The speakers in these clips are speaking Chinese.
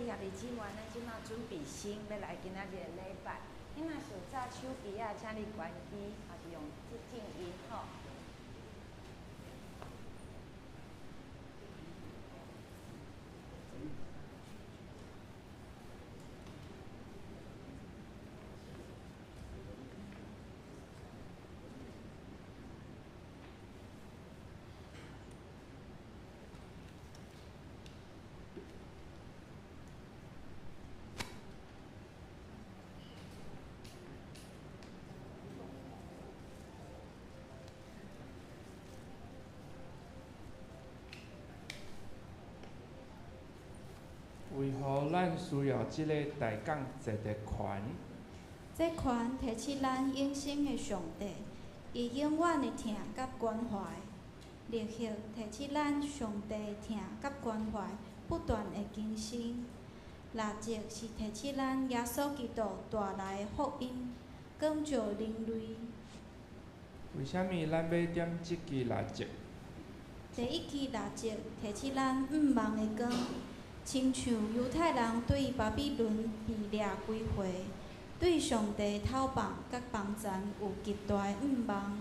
兄弟姊妹，咱即马准备先要来今仔日的礼拜。你若是有炸手机啊，请你关机，还是用静音吼。为何咱需要即个大港一个权？这权提起咱永生的上帝，伊永远的疼甲关怀，立血提起咱上帝疼甲关怀不断的更新。六节是提起咱耶稣基督带来的福音，广照人类。为虾米咱要点即支六节？第一期六节提起咱毋望的光，亲像犹太人对巴比伦被掠归回，对上帝讨放甲帮前有极大的毋望。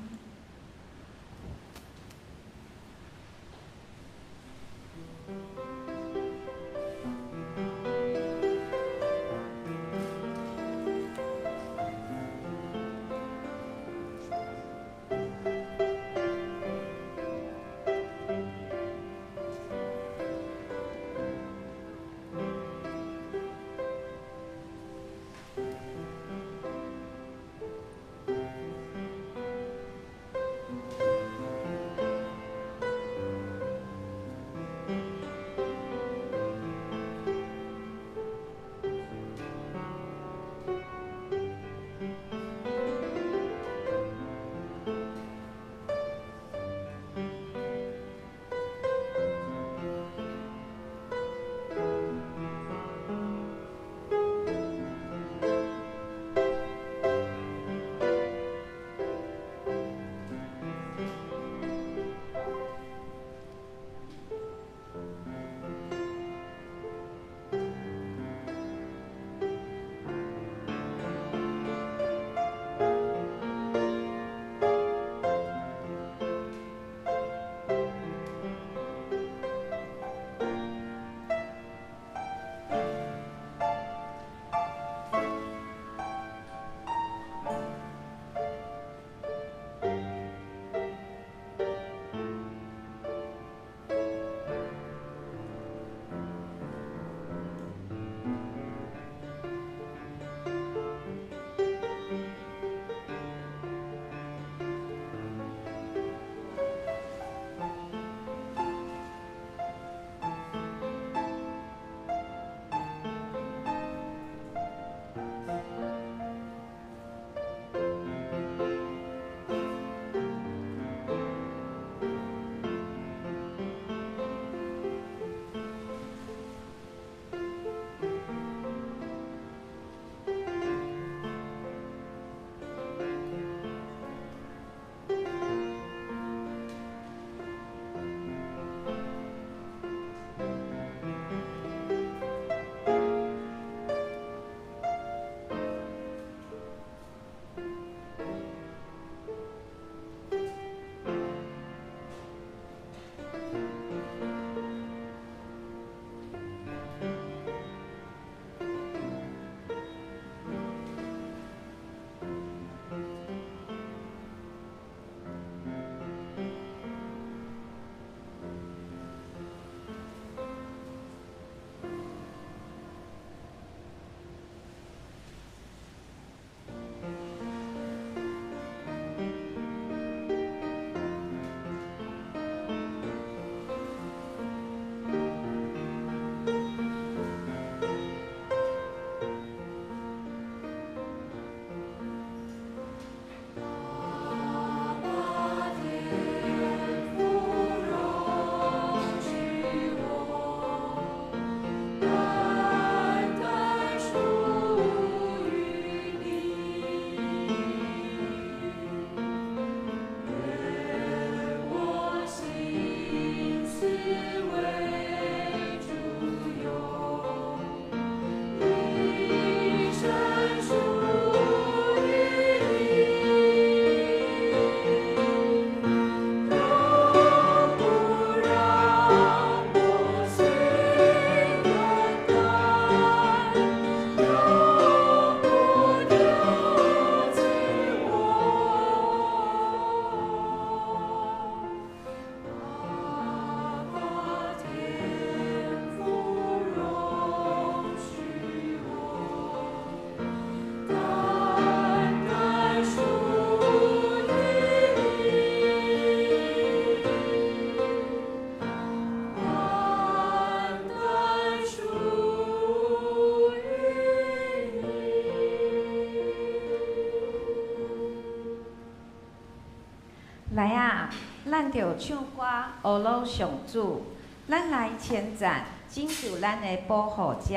唱歌学老上主，咱来称赞拯救咱的保护者，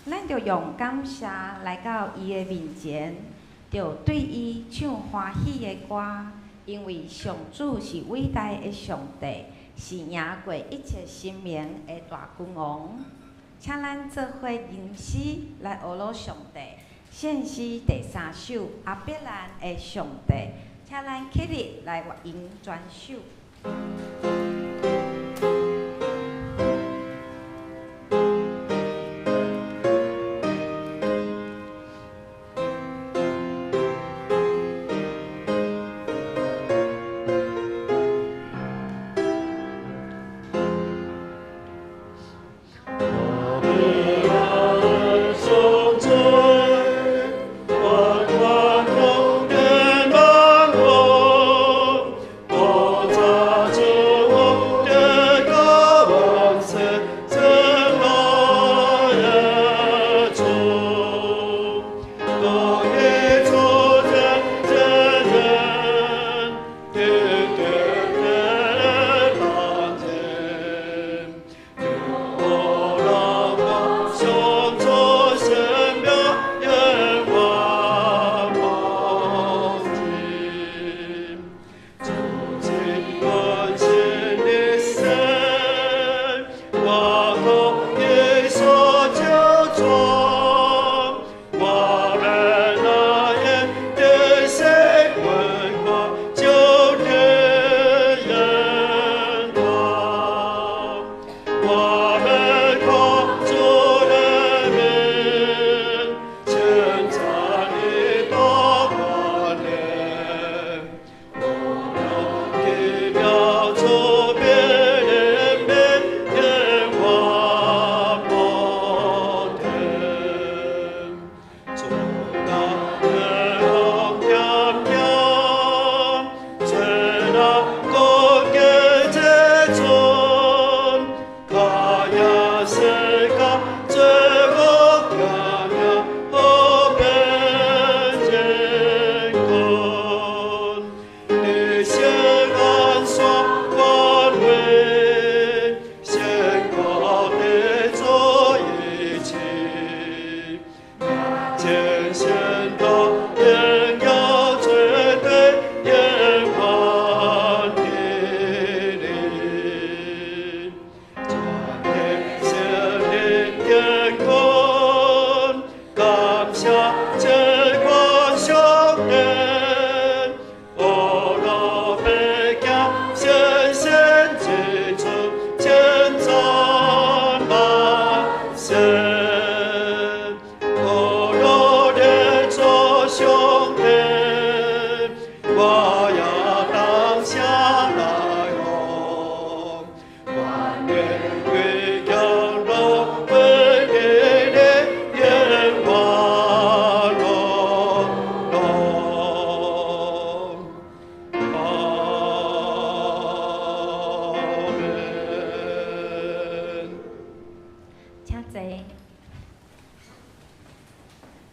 咱着用感谢来到伊的面前，着对伊唱欢喜的歌，因为上主是伟大的上帝，是赢过一切生命的大君王。请咱做伙吟诗来学老上帝。献诗第3首阿伯兰的上帝，请咱起立来吟全首。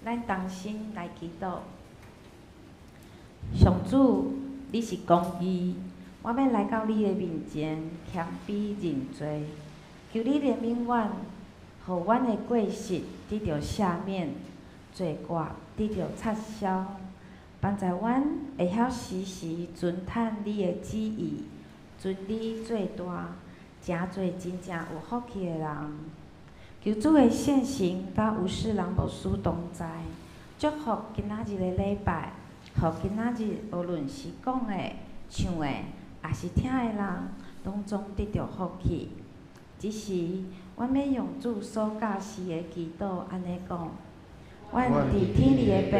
咱同心来祈祷。上主，你是公义，我要来到你的面前，谦卑认罪，求你怜悯阮，互阮的过失得到赦免，罪过得到撤销，帮助阮会晓时时遵探你的旨意，尊你做大，诚做真正有福气的人。求主的圣神甲有事人牧师同在，祝福今仔日的礼拜，互今仔日无论是讲的、唱的，也是听的人，拢总得到福气。只是，阮要用主所教示的祈祷，安尼讲：阮伫天里的爸，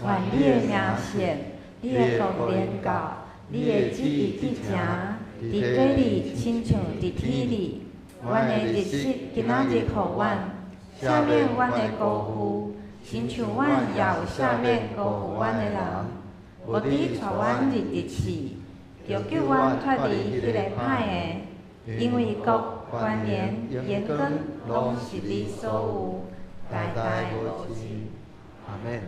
愿你的名显，你的国临到，你的旨意去成，伫地里亲像伫天里。阮的日食今仔日互阮，赦免阮的辜负，亲像阮也有赦免辜负阮的人。无伫带阮入地市，就救阮脱离迄个歹的，因为国、权连、延根，拢是你所有，代代无尽。阿免。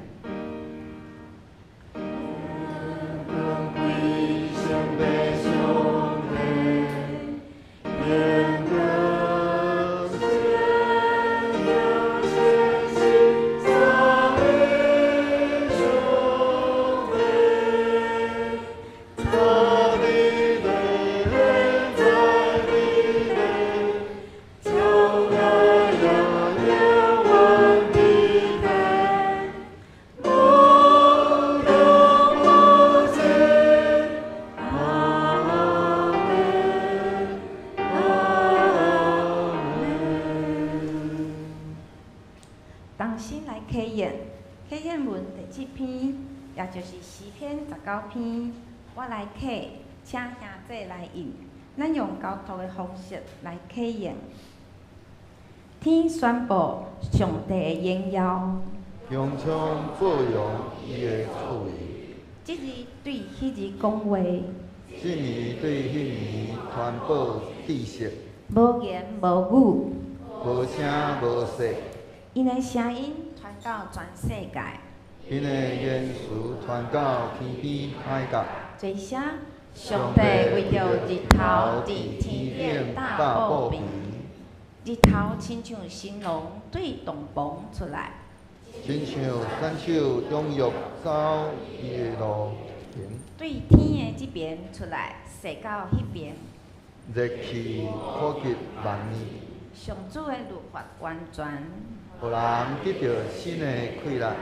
归向北上。启演。启演文第7篇，也就是诗篇19篇，我来启，请兄弟来引。咱用交托的方式来启演。天宣布上帝的荣耀，胸腔作用伊的处理。即日对迄日讲话，这年对迄年传播知识，无言无语，无声无色，因的声音传到全世界。因的言辞传到天边海角。最声，上帝为着日头伫天顶大报平，日头亲像神龙对洞房出来，亲像山手踴跃走伊的路行，对天的即边出来，射到迄边。热气普及万年，上主的律法完全，互人得到新的快乐，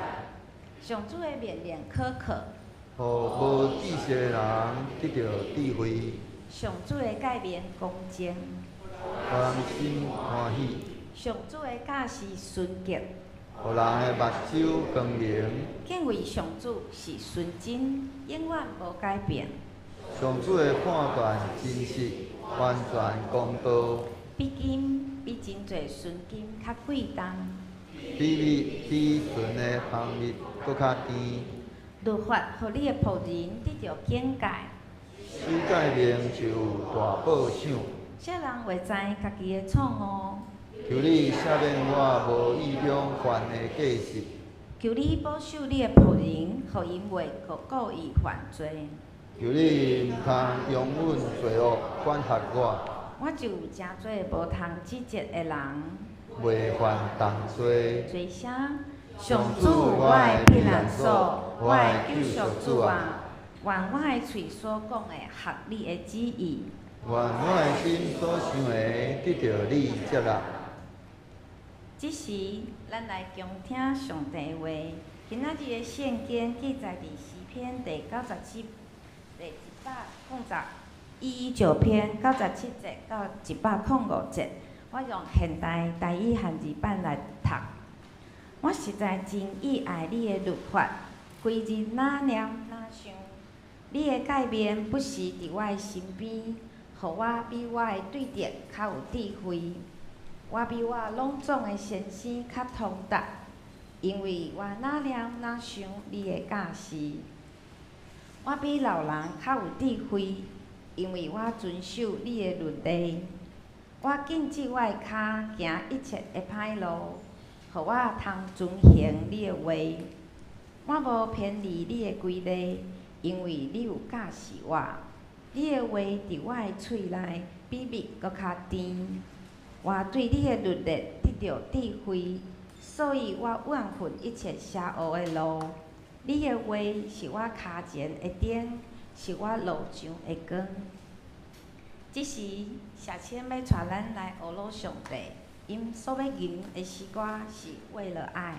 上主的命令可靠，互无知识的人得到智慧，上主的诫命公正，互人心欢喜，上主的教示纯洁，互人的目睭光明。敬畏上主是纯真，永远无改变。上主的判断真实，完全公道，比金比真侪纯金较贵重，比纯的蜂蜜搁较甜。律法互你的仆人得到境界，水界面就有大宝赏。啥人会知家己的错误？求你赦免我无意中犯的过失，求你保守你的仆人，互因袂故意犯罪。求你毋通容阮罪恶管辖我，我就有真侪无通指责的人。袂犯同罪。最声，上主我的避难所，我的救赎主啊，愿我的喙所讲的合你的旨意，愿我的心所想的得到你接纳。这时，咱来恭听上帝话。今仔日的圣经记载伫诗篇第119篇97节到105节。我用现代台语汉字版来读。我实在真意爱你的律法，规日哪念哪想。你的诫命不时伫我的身边，互我比我的对敌较有智慧。我比我拢总的先生较通达，因为我哪念哪想你的教示。我比老人较有智慧，因为我遵守你的律例。我禁止我的骹行一切的歹路，互我通遵行你的话。我无偏离你的规例，因为你有教示我。你的话伫我的喙内，比蜜搁较甜。我对你的律例得到智慧，所以我怨恨一切邪恶的路。你的话是我骹前的灯，是我路上的光。这时，谢谦要带咱来学罗上帝，因所要吟的诗歌是为了爱。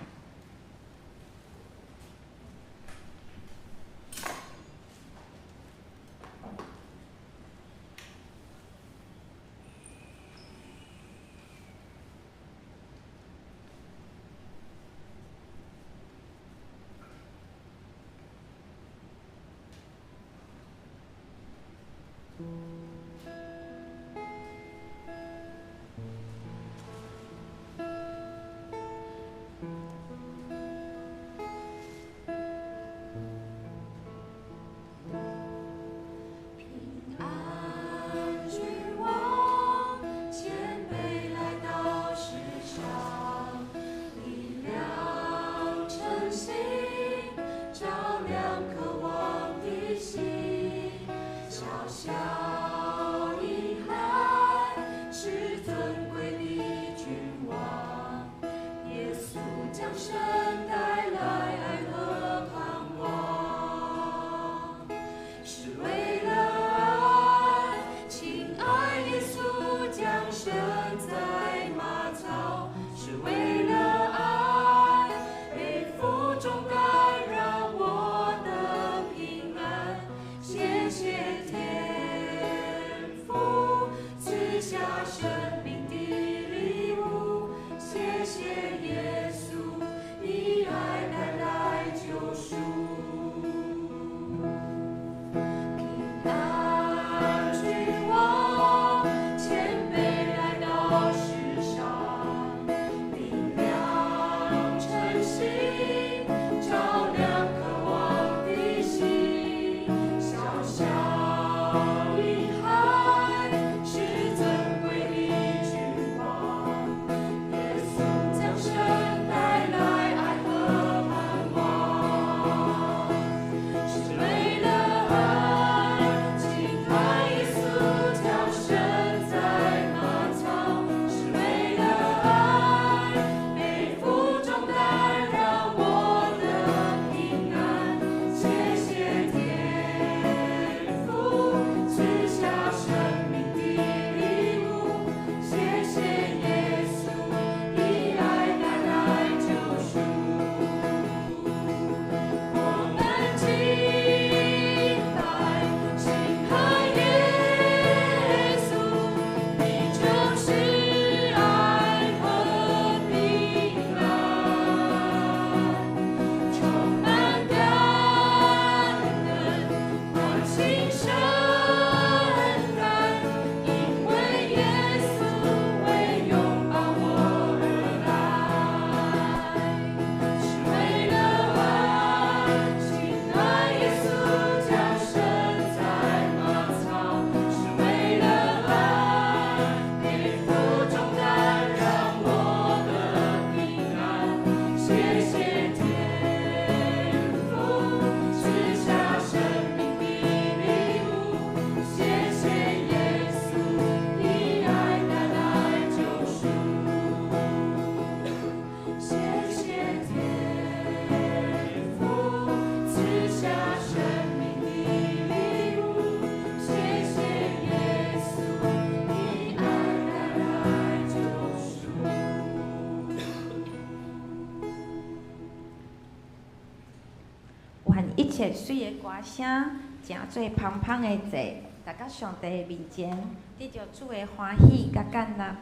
切水的歌声，诚做芳芳的祭，来到上帝的面前，得着主的欢喜甲感纳。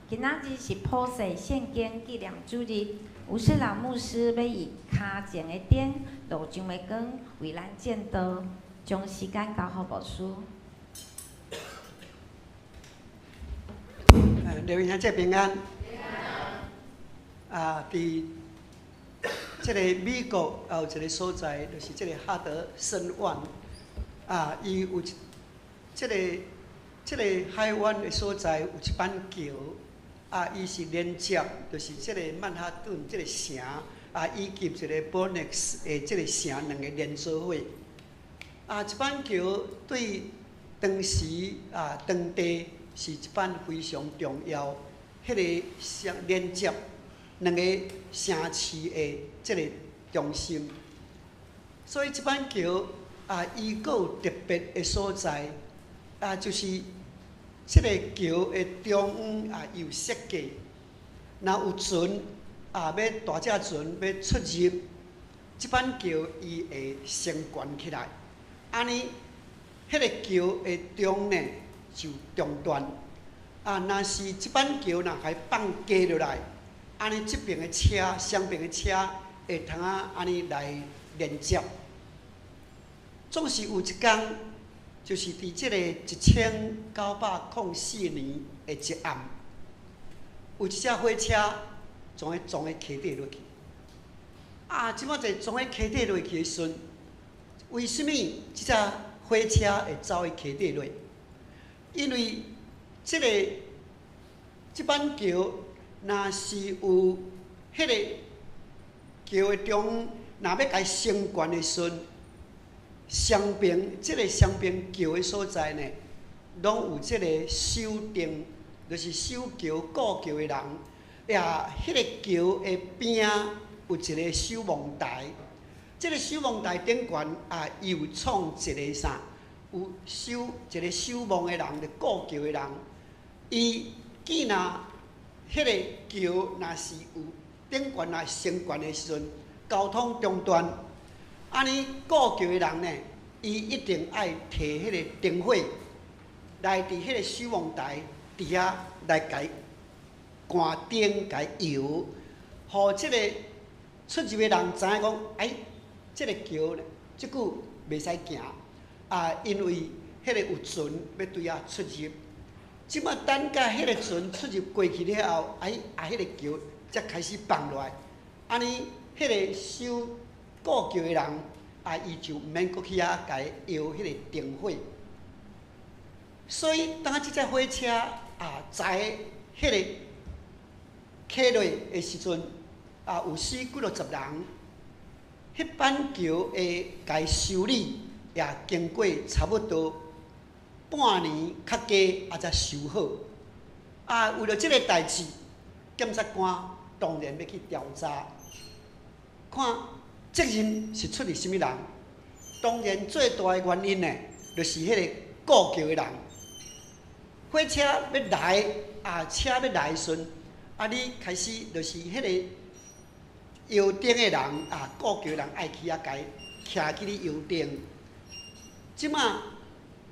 今仔日是普世圣经纪念主日，吴世朗牧师要以骹前的点路上的光为咱见道，将时间交予牧师。刘兄姐平安。伫即个美国也有一个所在，就是即个哈德森湾。伊有即个海湾的所在有一板桥，伊是连接，就是即个曼哈顿即个城，以及一个 Bronx 的即个城两个连做伙。一板桥对当时当地是一板非常重要，迄个相连接两个城市的即个中心。所以即板桥伊阁有特别的所在，就是即个桥的中央有设计，若有船要大只船要出入，即板桥伊会升悬起来，安尼迄个桥的中呢就中断。若是即板桥若还放低落来，安尼即边的车、双边的车会通安尼来连接。总是有一天，就是伫即个1904年的一暗，有一只火车从迄溪底落去。即摆就从迄溪底落去的时阵，为什么即只火车会走去溪底落？因为即板桥若是有迄个桥的中，若要甲伊升悬的时阵，双边双边桥的所在呢，拢有即个守定，就是守桥顾桥的人。迄个桥的边有一个守望台，即个守望台顶悬伊有创一个啥？有一个守望的人，就顾桥的人。伊既若迄个桥若是有顶悬升悬的时阵，交通中断。安尼顾桥的人呢，伊一定爱摕迄个灯火来伫迄个守望台底下来甲伊关灯，甲伊摇，互即个出入的人知影讲，即个桥即久袂使行，因为迄个有船要对遐出入。即摆等甲迄个船出入过去了后，迄个桥才开始放落来。安尼，迄个守顾桥的人，伊就毋免搁去遐甲伊摇迄个灯火。所以，当即只火车载迄个起落的时阵，有40几60人，迄板桥会甲伊修理，也经过差不多半年较加，才修好。为了即个代志，检察官当然要去调查，看责任是出伫什么人。当然最大的原因呢，就是迄个顾桥的人。火车要来，车要来的时阵，你开始就是迄个摇灯的人，顾桥的人爱去甲伊徛去咧摇灯。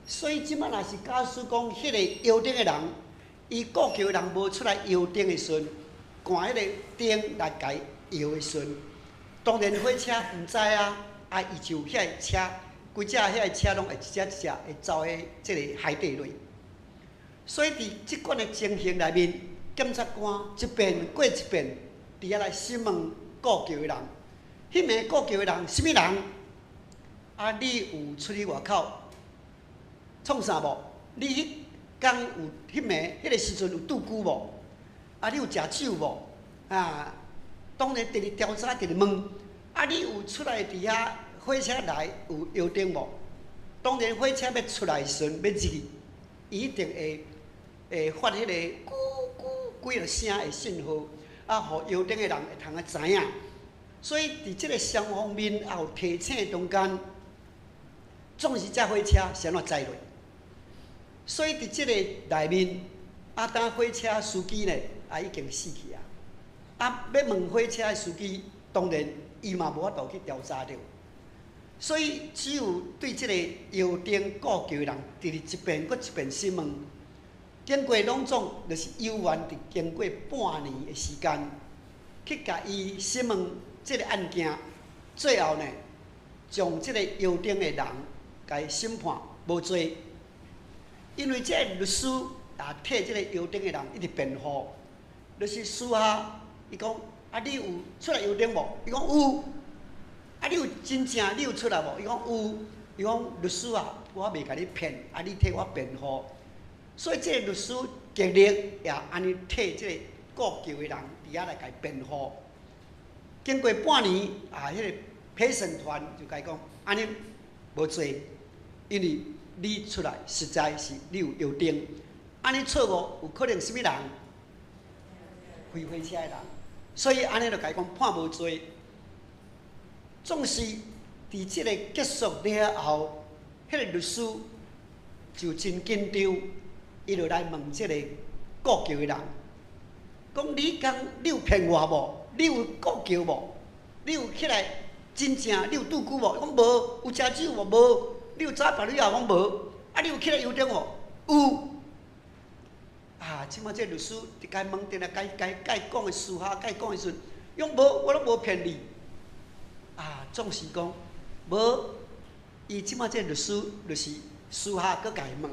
所以即摆若是假使讲迄个摇灯的人，伊顾桥的人无出来摇灯的时阵，关迄个灯来甲伊摇的时阵，当然火车毋知伊就遐个车，规只遐个车拢会一只一只会走喺即个海底落。所以伫即款的情形内面，检察官一遍过一遍，伫遐来审问顾桥的人。迄名顾桥的人，什么人？你有出去外口创啥无？你迄天有迄个时阵有拄久无？你有食酒无？当然，直直调查，直直问。你有出来伫遐火车来有摇灯无？当然，火车要出来时阵要入，伊一定会发迄个咕咕几个声的信号，互摇灯的人会通知影。所以伫即个双方面也有提醒中间，总是只火车是安怎载落。所以伫即个内面，当火车司机呢，已经死去要问火车的司机，当然伊嘛无法度去调查着。所以只有对这个药定顾求的人，第二一遍搁一遍审问，经过拢总，就是有缘伫经过半年的时间，去甲伊审问这个案件，最后呢，将这个药定的人甲伊审判无罪，因为这个律师也替这个药定的人一直辩护，就是私下伊讲啊，你有出来药定无？伊讲有。啊！你有真正你有出来无？伊讲有。伊讲律师啊，我袂甲你骗，啊，你替我辩护。所以这个律师极力也安尼替这个顾求的人伫遐来甲伊辩护。经过半年啊，迄个陪审团就甲伊讲，安尼无罪，因为你出来实在是你有药定，安尼错误有可能什么人？开火车的人，所以安尼就甲伊讲判无罪。总是伫即个结束了后，迄个律师就真紧张，伊就来问即个顾求的人，讲你讲你有骗我无？你有顾求无？你有起来真正你有拄久无？伊讲无，有食酒无？无。你有早别旅游？讲无。啊，你有起来油灯无？有。啊，即摆即律师伫甲问定来，甲伊讲的私下，甲伊讲的时阵，伊讲无，我拢无骗你。啊，总是讲无，伊即摆即律师就是私下搁甲伊问，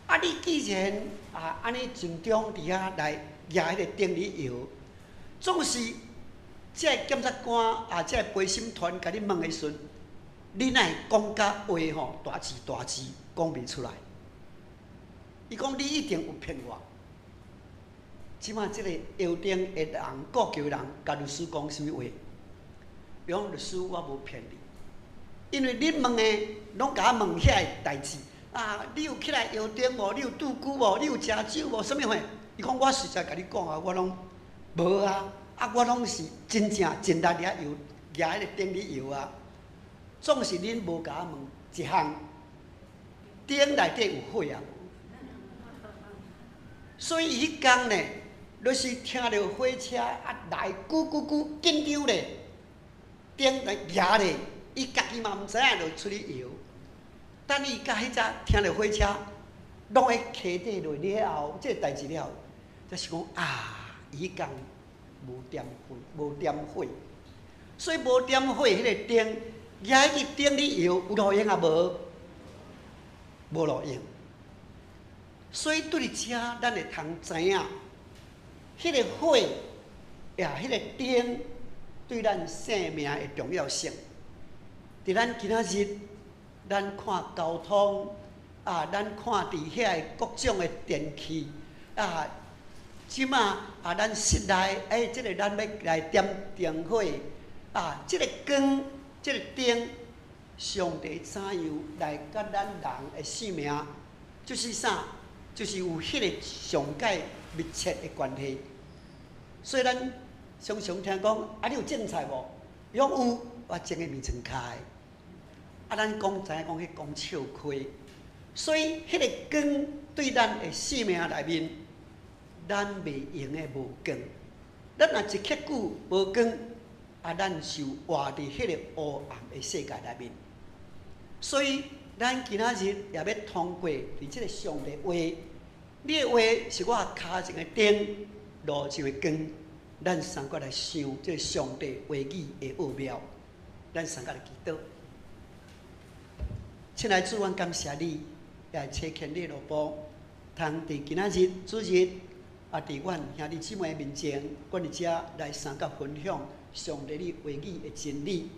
啊，你既然啊安尼尽忠伫遐来举迄个定理药，总是即个检察官啊，即个陪审团甲你问的时阵，你哪会讲甲话吼大字讲袂出来？伊讲你一定有骗我。即摆即个药店的人、顾求人，甲律师讲啥物话？伊讲律师，我无骗你，因为你问的拢甲我问遐个代志啊，你有起来药店无？你有拄久无？你有食酒无？啥物货？伊讲我实在甲你讲啊，我拢无啊，啊我拢是真正真力掠药，掠迄个定理药啊。总是恁无甲我问一项，顶内底有火啊。所以迄天呢，就是听到火车啊来，咕紧张咧。顶来压咧，伊家己嘛毋知影，就出去摇。等伊甲迄只听着火车落喺溪底落了后，即个代志了后，才是讲啊，伊讲无点火，所以无点火，迄个灯压去顶里摇，有路用啊无路用。所以对遮，咱会通知影，迄个火呀，迄个灯。对咱生命的重要性，伫咱今仔日，咱看交通啊，咱看伫遐的各种的电器啊，即马啊，咱室内即个咱要来点灯火啊，即个光，即个灯，上帝怎样来甲咱人的性命，就是啥？就是有迄个上界密切的关系，所以咱。常常听讲，啊，你有种菜无？伊讲有，我种个面床开。啊，咱讲知影讲迄讲笑亏，所以迄个光对咱的生命内面，咱袂用的无光。咱若一刻久无光，啊，咱就活伫迄个黑暗的世界内面。所以咱今仔日也要通过伫即个上帝话，你的话是我脚前的灯，路上的光。咱三个来想这上帝话语的奥妙，咱三个来祈祷。亲爱的主，阮感谢你，也切牵你路步，通伫今仔日主日啊，伫阮兄弟姊妹面前，阮伫遮来三个分享上帝你话语的真理。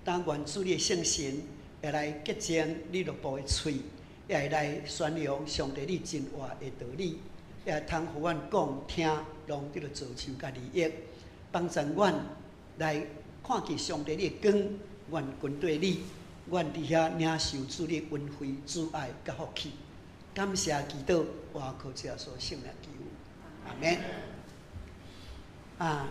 当愿主你的圣神也来洁净你路步的喙，也会来宣扬上帝你真话的道理。也通互阮讲听，让这个造就甲利益，帮助阮来看见上帝你的光，阮跟对你，阮伫遐领受主你恩惠、主爱甲福气。感谢祈祷，我靠这所圣名祈求，阿免。啊，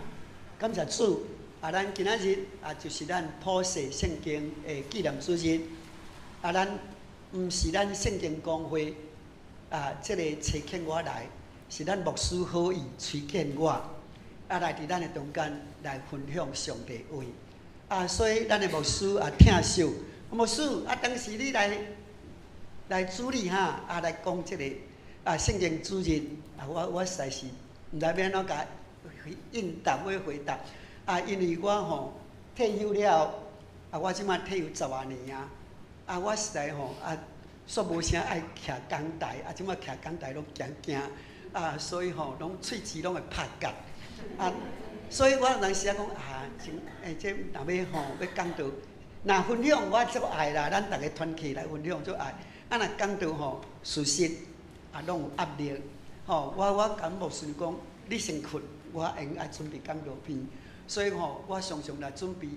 感谢主！啊，咱今仔日啊，就是咱普世圣经的纪念主日。啊，咱毋是咱圣经公会啊，这个找请我来。是咱牧师好意推荐我，啊来伫咱的中间来分享上帝话。所以咱的牧师听受，牧师当时你来主理来讲这个圣经主日我实在是毋知要安怎甲应答要回答因为我退休了，我即摆退休10多年我实在煞无啥爱徛讲台，即摆徛讲台拢惊所以拢喙齿拢会拍夹所以我有当时讲这若要要讲到，若分享我足爱啦，咱逐个团契来分享足爱。若讲到事实拢有压力我甲牧师讲，你先困，我用爱准备讲道片，所以我常常来准备。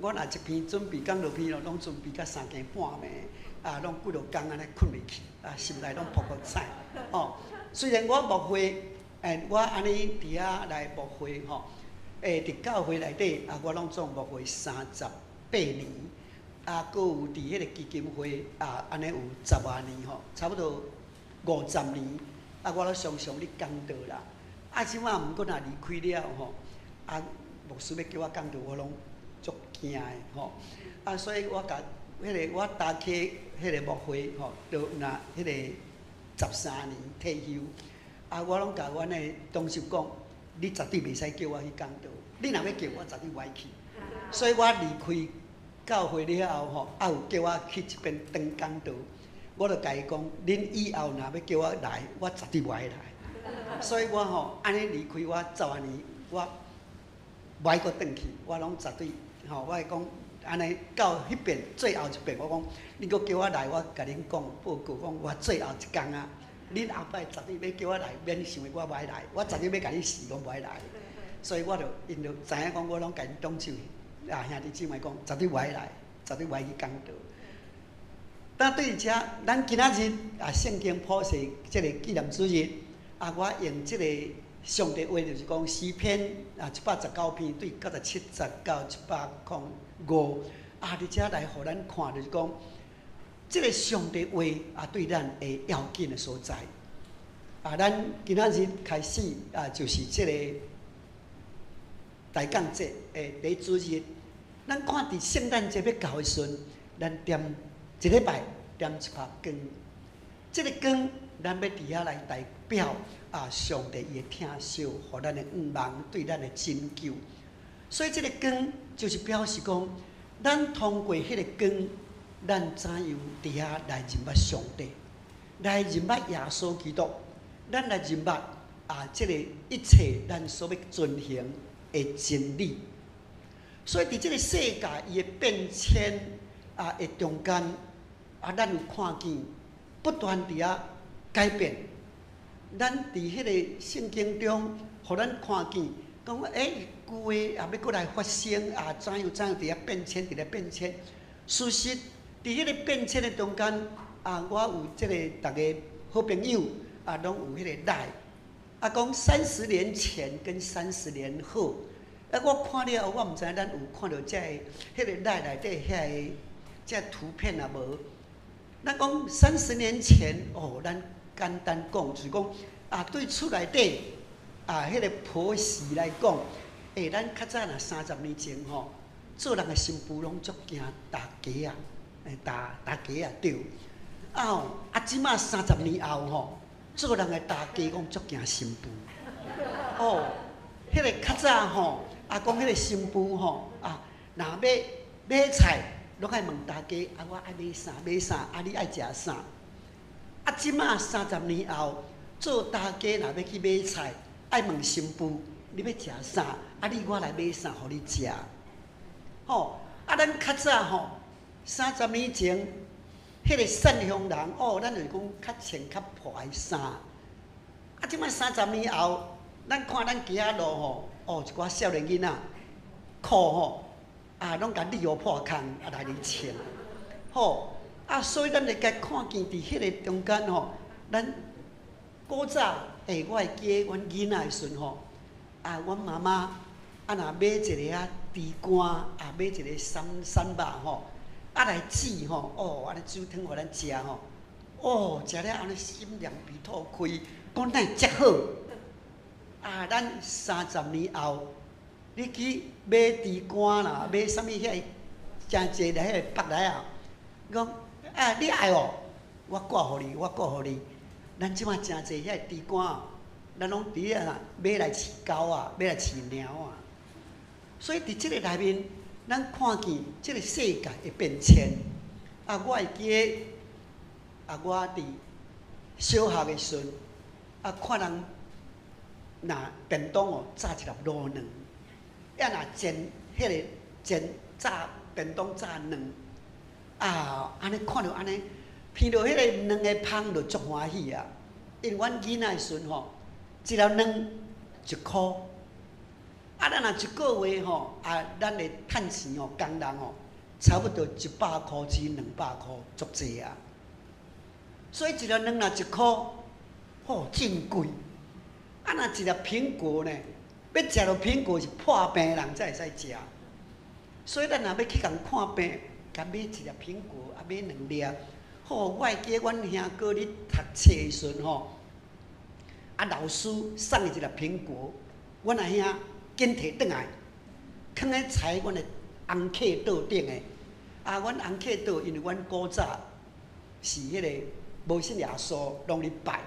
我若一篇准备讲道片拢准备到3更半暝拢几落工安尼困袂去心内拢扑扑彩虽然我牧会我安尼伫遐来牧会伫教会内底我拢总牧会38年佫有伫迄个基金会安尼有10多年差不多50年我拢常常咧讲道啦即摆毋过若离开了牧师要叫我讲道，我拢足惊的所以我甲我搭起迄个牧会就若迄个13年退休我拢甲阮的同事讲，你绝对袂使叫我去讲道，你若要叫我绝对袂去。所以我离开教会了后有叫我去一边当讲道，我就甲伊讲，恁以后若要叫我来，我绝对袂来。所以我安尼离开我10多年，我袂阁转去，我拢绝对我会讲安尼到迄边最后一遍，我讲你阁叫我来，我甲恁讲报告讲，我最后一天恁后摆绝对要叫我来，免想我袂来，我绝对要甲你死，我袂来。所以因就知影讲，我拢甲因动手兄弟姊妹讲，绝对袂来，绝对袂去讲道。但对遮，咱今仔日圣经普世即个纪念主日我用即个上帝话，就是讲诗篇119篇对97、109、105伫遮来互咱看，就是讲即个上帝话对咱会要紧的所在咱今仔日开始就是即个大降节第一主日，咱看伫圣诞节要到的时阵，咱点一礼拜点一拍光，即个光咱要伫遐来代表上帝伊的疼惜，互咱的愿望对咱的拯救。所以即个光就是表示讲，咱通过迄个光，咱怎样伫遐来认捌上帝，来认捌耶稣基督，咱来认捌即个一切咱所要遵行的真理。所以伫即个世界伊的变迁的中间咱有看见不断伫遐改变。咱伫迄个圣经中，互咱看见，讲旧话也要过来发生怎样伫遐变迁，伫咧变迁。事实伫迄个变迁的中间我有即个逐个好朋友拢有迄个赖讲30年前跟30年后我看了，我毋知咱有看到即个迄个赖内底遐个即图片无？咱讲30年前咱简单讲就是讲对厝内底迄个婆媳来讲，咱较早若30年前做人的新妇拢足惊打架打架对。即摆30年后做人的大家讲足惊新妇。迄个较早讲迄个新妇若要买菜，拢爱问大家我爱买啥你爱食啥？即摆30年后，做大家若要去买菜，爱问新妇你要食啥？我来买啥互你食？咱较早30年前，迄个善乡人咱就是讲较穿较破的衫。即摆30年后，咱看咱街仔路一寡少年囡仔裤拢甲裂破空来穿。所以咱会甲看见伫迄个中间咱古早我会记阮囡仔的时阵阮妈妈若买一个猪肝买一个三肉来煮安尼煮汤互咱食食了安尼心凉鼻吐开，讲哪会遮好咱30年后，你去买猪肝啦，买啥物遐真济来迄个北来啊，讲啊你爱哦，我挂互你，我挂互你。咱即马真济遐猪肝啊，咱拢伫遐买来饲狗啊，买来饲猫啊。所以伫即个内面，咱看见即个世界的变迁。啊，我会记得啊，我伫小学的时阵，啊，看人若便当哦，炸一粒卤卵，也若煎迄个煎炸便当炸卵，啊，安尼看着安尼，闻到迄个卵的香，就足欢喜啊！因为阮囡仔的时阵吼，一粒卵1箍，啊，咱若一个月吼，啊，咱的趁钱哦，工人哦，差不多100箍至200箍，足济啊！所以一粒卵若1箍，吼，真贵。啊，若一粒苹果呢，要食到苹果是破病人才会使食。所以咱若要去共看病，甲买一粒苹果，啊买2粒。吼，我会记阮兄哥咧读册的时阵吼，啊老师送伊一粒苹果，阮阿兄紧摕转来，放咧菜阮的红客桌顶的。啊，阮红客桌因为阮古早是迄个无信耶稣，拢咧拜。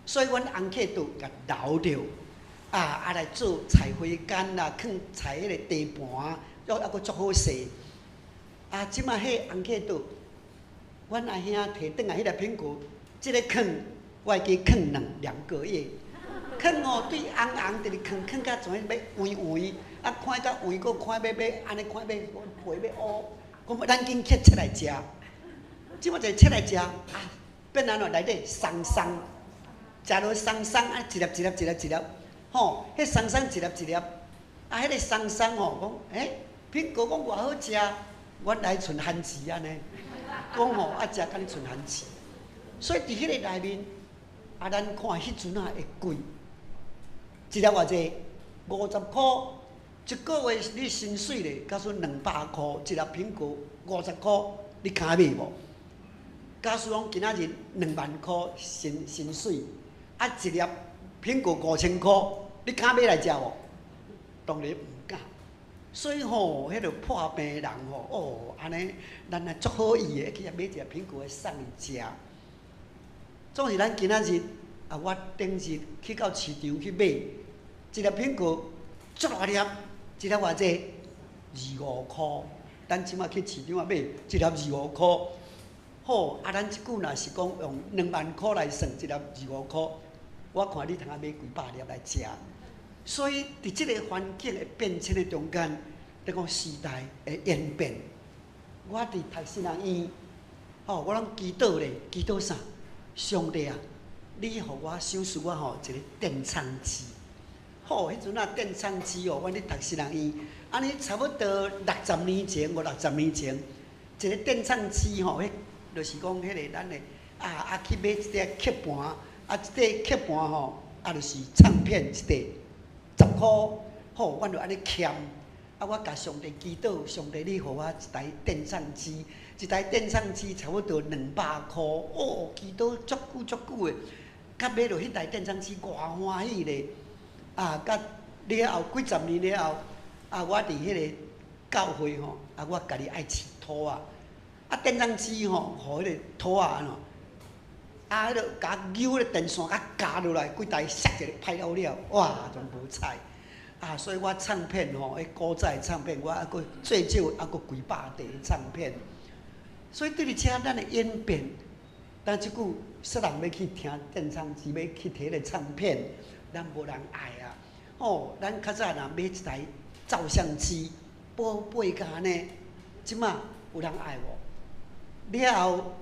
所以，阮红客桌甲留着，啊来做菜花干啦，放菜迄个地盘，又还佫足好势。啊，即马迄红客桌，阮阿兄摕转来迄粒苹果，即个放，我会记放2个月，放哦，对红红直直放到全要黄黄，啊看到黄，佫看要安尼看要皮要乌，讲咱紧切来食。即马就切来食，啊，变安怎内底松松。食落松松，啊一粒，吼，迄松松一粒，啊，迄个松松吼，讲，苹果讲偌好食，原来剩番薯安尼，讲吼啊食敢剩番薯，所以伫迄个内面，啊咱看迄阵啊会贵，一粒偌济，50箍，一个月你薪水咧，假使200箍，一粒苹果50箍，你敢买无？假使讲今仔日2万箍薪水。啊，一粒苹果5000箍，你敢买来食无？当然毋敢。所以吼，迄个破病人吼，哦，安尼，咱也足好意的去买一粒苹果来送伊食。总是咱今仔日啊，我顶日去到市场去买一粒苹果，足大粒，一粒偌济？25箍。咱即马去市场啊买一粒25箍。好，啊，咱即句若是讲用2万箍来算一粒25箍。我看你通啊买几百粒来食，所以伫即个环境的变迁的中间，你讲时代的演变。我伫读新人院，吼，我拢祈祷咧，祈祷啥？上帝啊，你互我赏赐我吼一个电唱机。好，迄阵啊电唱机哦，阮咧读新人院，安尼差不多60年前，50年前，一个电唱机吼，迄就是讲迄个咱的去买一块刻盘。啊，一块刻盘吼，啊，就是唱片一块10箍，吼，阮就安尼欠。啊，我甲上帝祈祷，上帝你互我一台电唱机，一台电唱机差不多200箍，哦，祈祷足久的，甲买落迄台电唱机，偌欢喜咧！啊，甲了后几十年了后，啊，我伫迄个教会吼，啊，我家己爱饲土啊，啊，电唱机吼，互迄个土啊安怎？啊，迄个甲扭迄个电线，甲夹落来，几台摔一个歹了，哇，仲无彩。啊，所以我唱片吼，迄古早唱片，我还佫最少还佫几百块唱片。所以对伫遮咱的演变，但即句说人要去听电唱机，要去摕迄个唱片，咱无人爱啊。吼，咱较早若买一台照相机，8架呢，即马有人爱无？了后。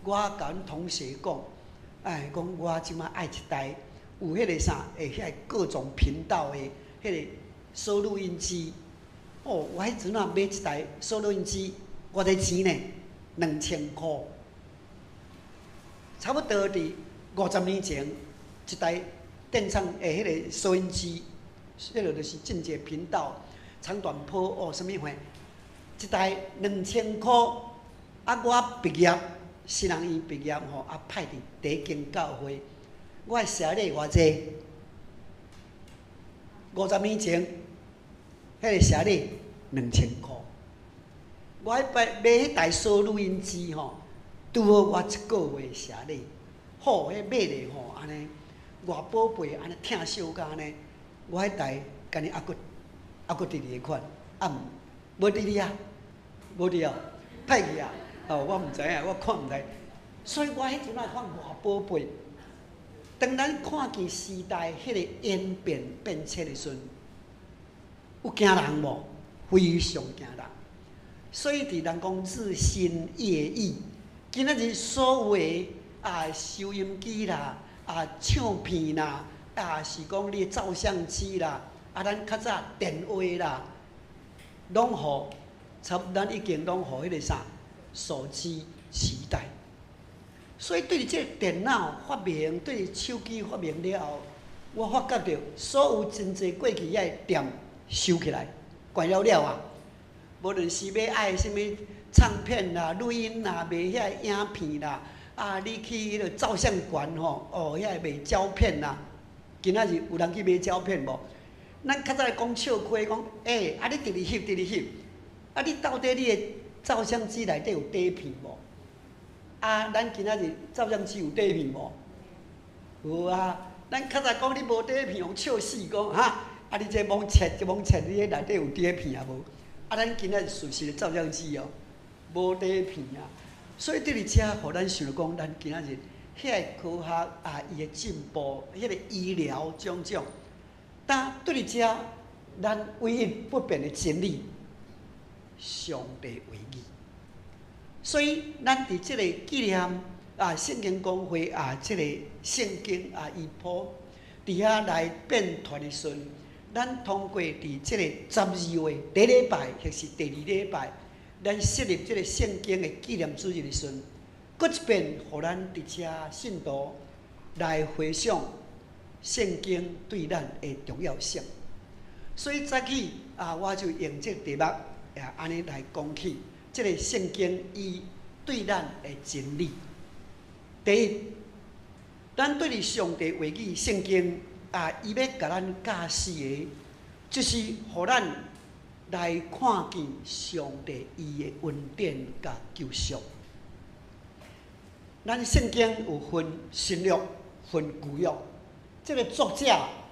我甲阮同学讲，讲我即马爱一台有迄个啥，遐各种频道的迄个收录音机。哦，我迄阵啊买一台收录音机，偌济钱呢？2000箍。差不多伫50年前，一台电唱迄个收音机，迄个就是进阶频道、长短波啥物货，一台2000箍。啊，我毕业。新人院毕业吼，啊派伫第一间教会，我的社礼偌济？50年前，迄迄个写礼2000块。我迄摆买迄台数录音机吼，拄好我1个月写礼，好，迄买咧吼安尼，偌宝贝安尼疼惜甲安尼，我迄台今日还佫伫咧款，无伫哩啊，无伫哦，歹去啊，我毋知影，我看毋知，所以我迄阵仔看偌宝贝。当咱看见时代迄个演变变迁的时阵，有惊人无？非常惊人。所以伫人讲日新月异，今仔日所有的收音机啦、唱片啦、是讲你的照相机啦、咱较早电话啦，拢互咱已经拢互迄个啥手机取代。所以对于这个电脑发明，对于手机发明了后，我发觉到所有真侪过去遐个店收起来，关了了啊！无论是要爱什物唱片啦、录音啦、卖遐个影片啦，你去迄个照相馆吼，遐个卖胶片啦，今仔日有人去买胶片无？咱较早讲笑亏讲，你直哩翕，直哩翕，你到底你的照相机内底有底片无？咱今仔日照相机有底片无？有啊！咱较早讲你无底片，用笑死讲你这罔切，你迄内底有底片啊无？咱今仔日事实的照相机无底片啊！所以对伫遮，互咱想讲，咱今仔日遐个科学伊的进步，迄个医疗种种，但对伫遮，咱唯一不变的真理，上帝为义。所以，咱伫即个纪念圣经公会即个圣经医谱伫遐来变团的时阵，咱通过伫即个12月第一礼拜或是第2礼拜，咱设立即个圣经的纪念主日的时阵，搁一遍，互咱伫遮信徒来回想圣经对咱的重要性。所以早起我就用这个题目安尼来讲起。这个圣经伊对咱的真理，第一，咱对于上帝话语圣经伊要甲咱教示的，就是互咱来看见上帝伊的恩典甲救赎。咱圣经有分新约、分旧约，这个作者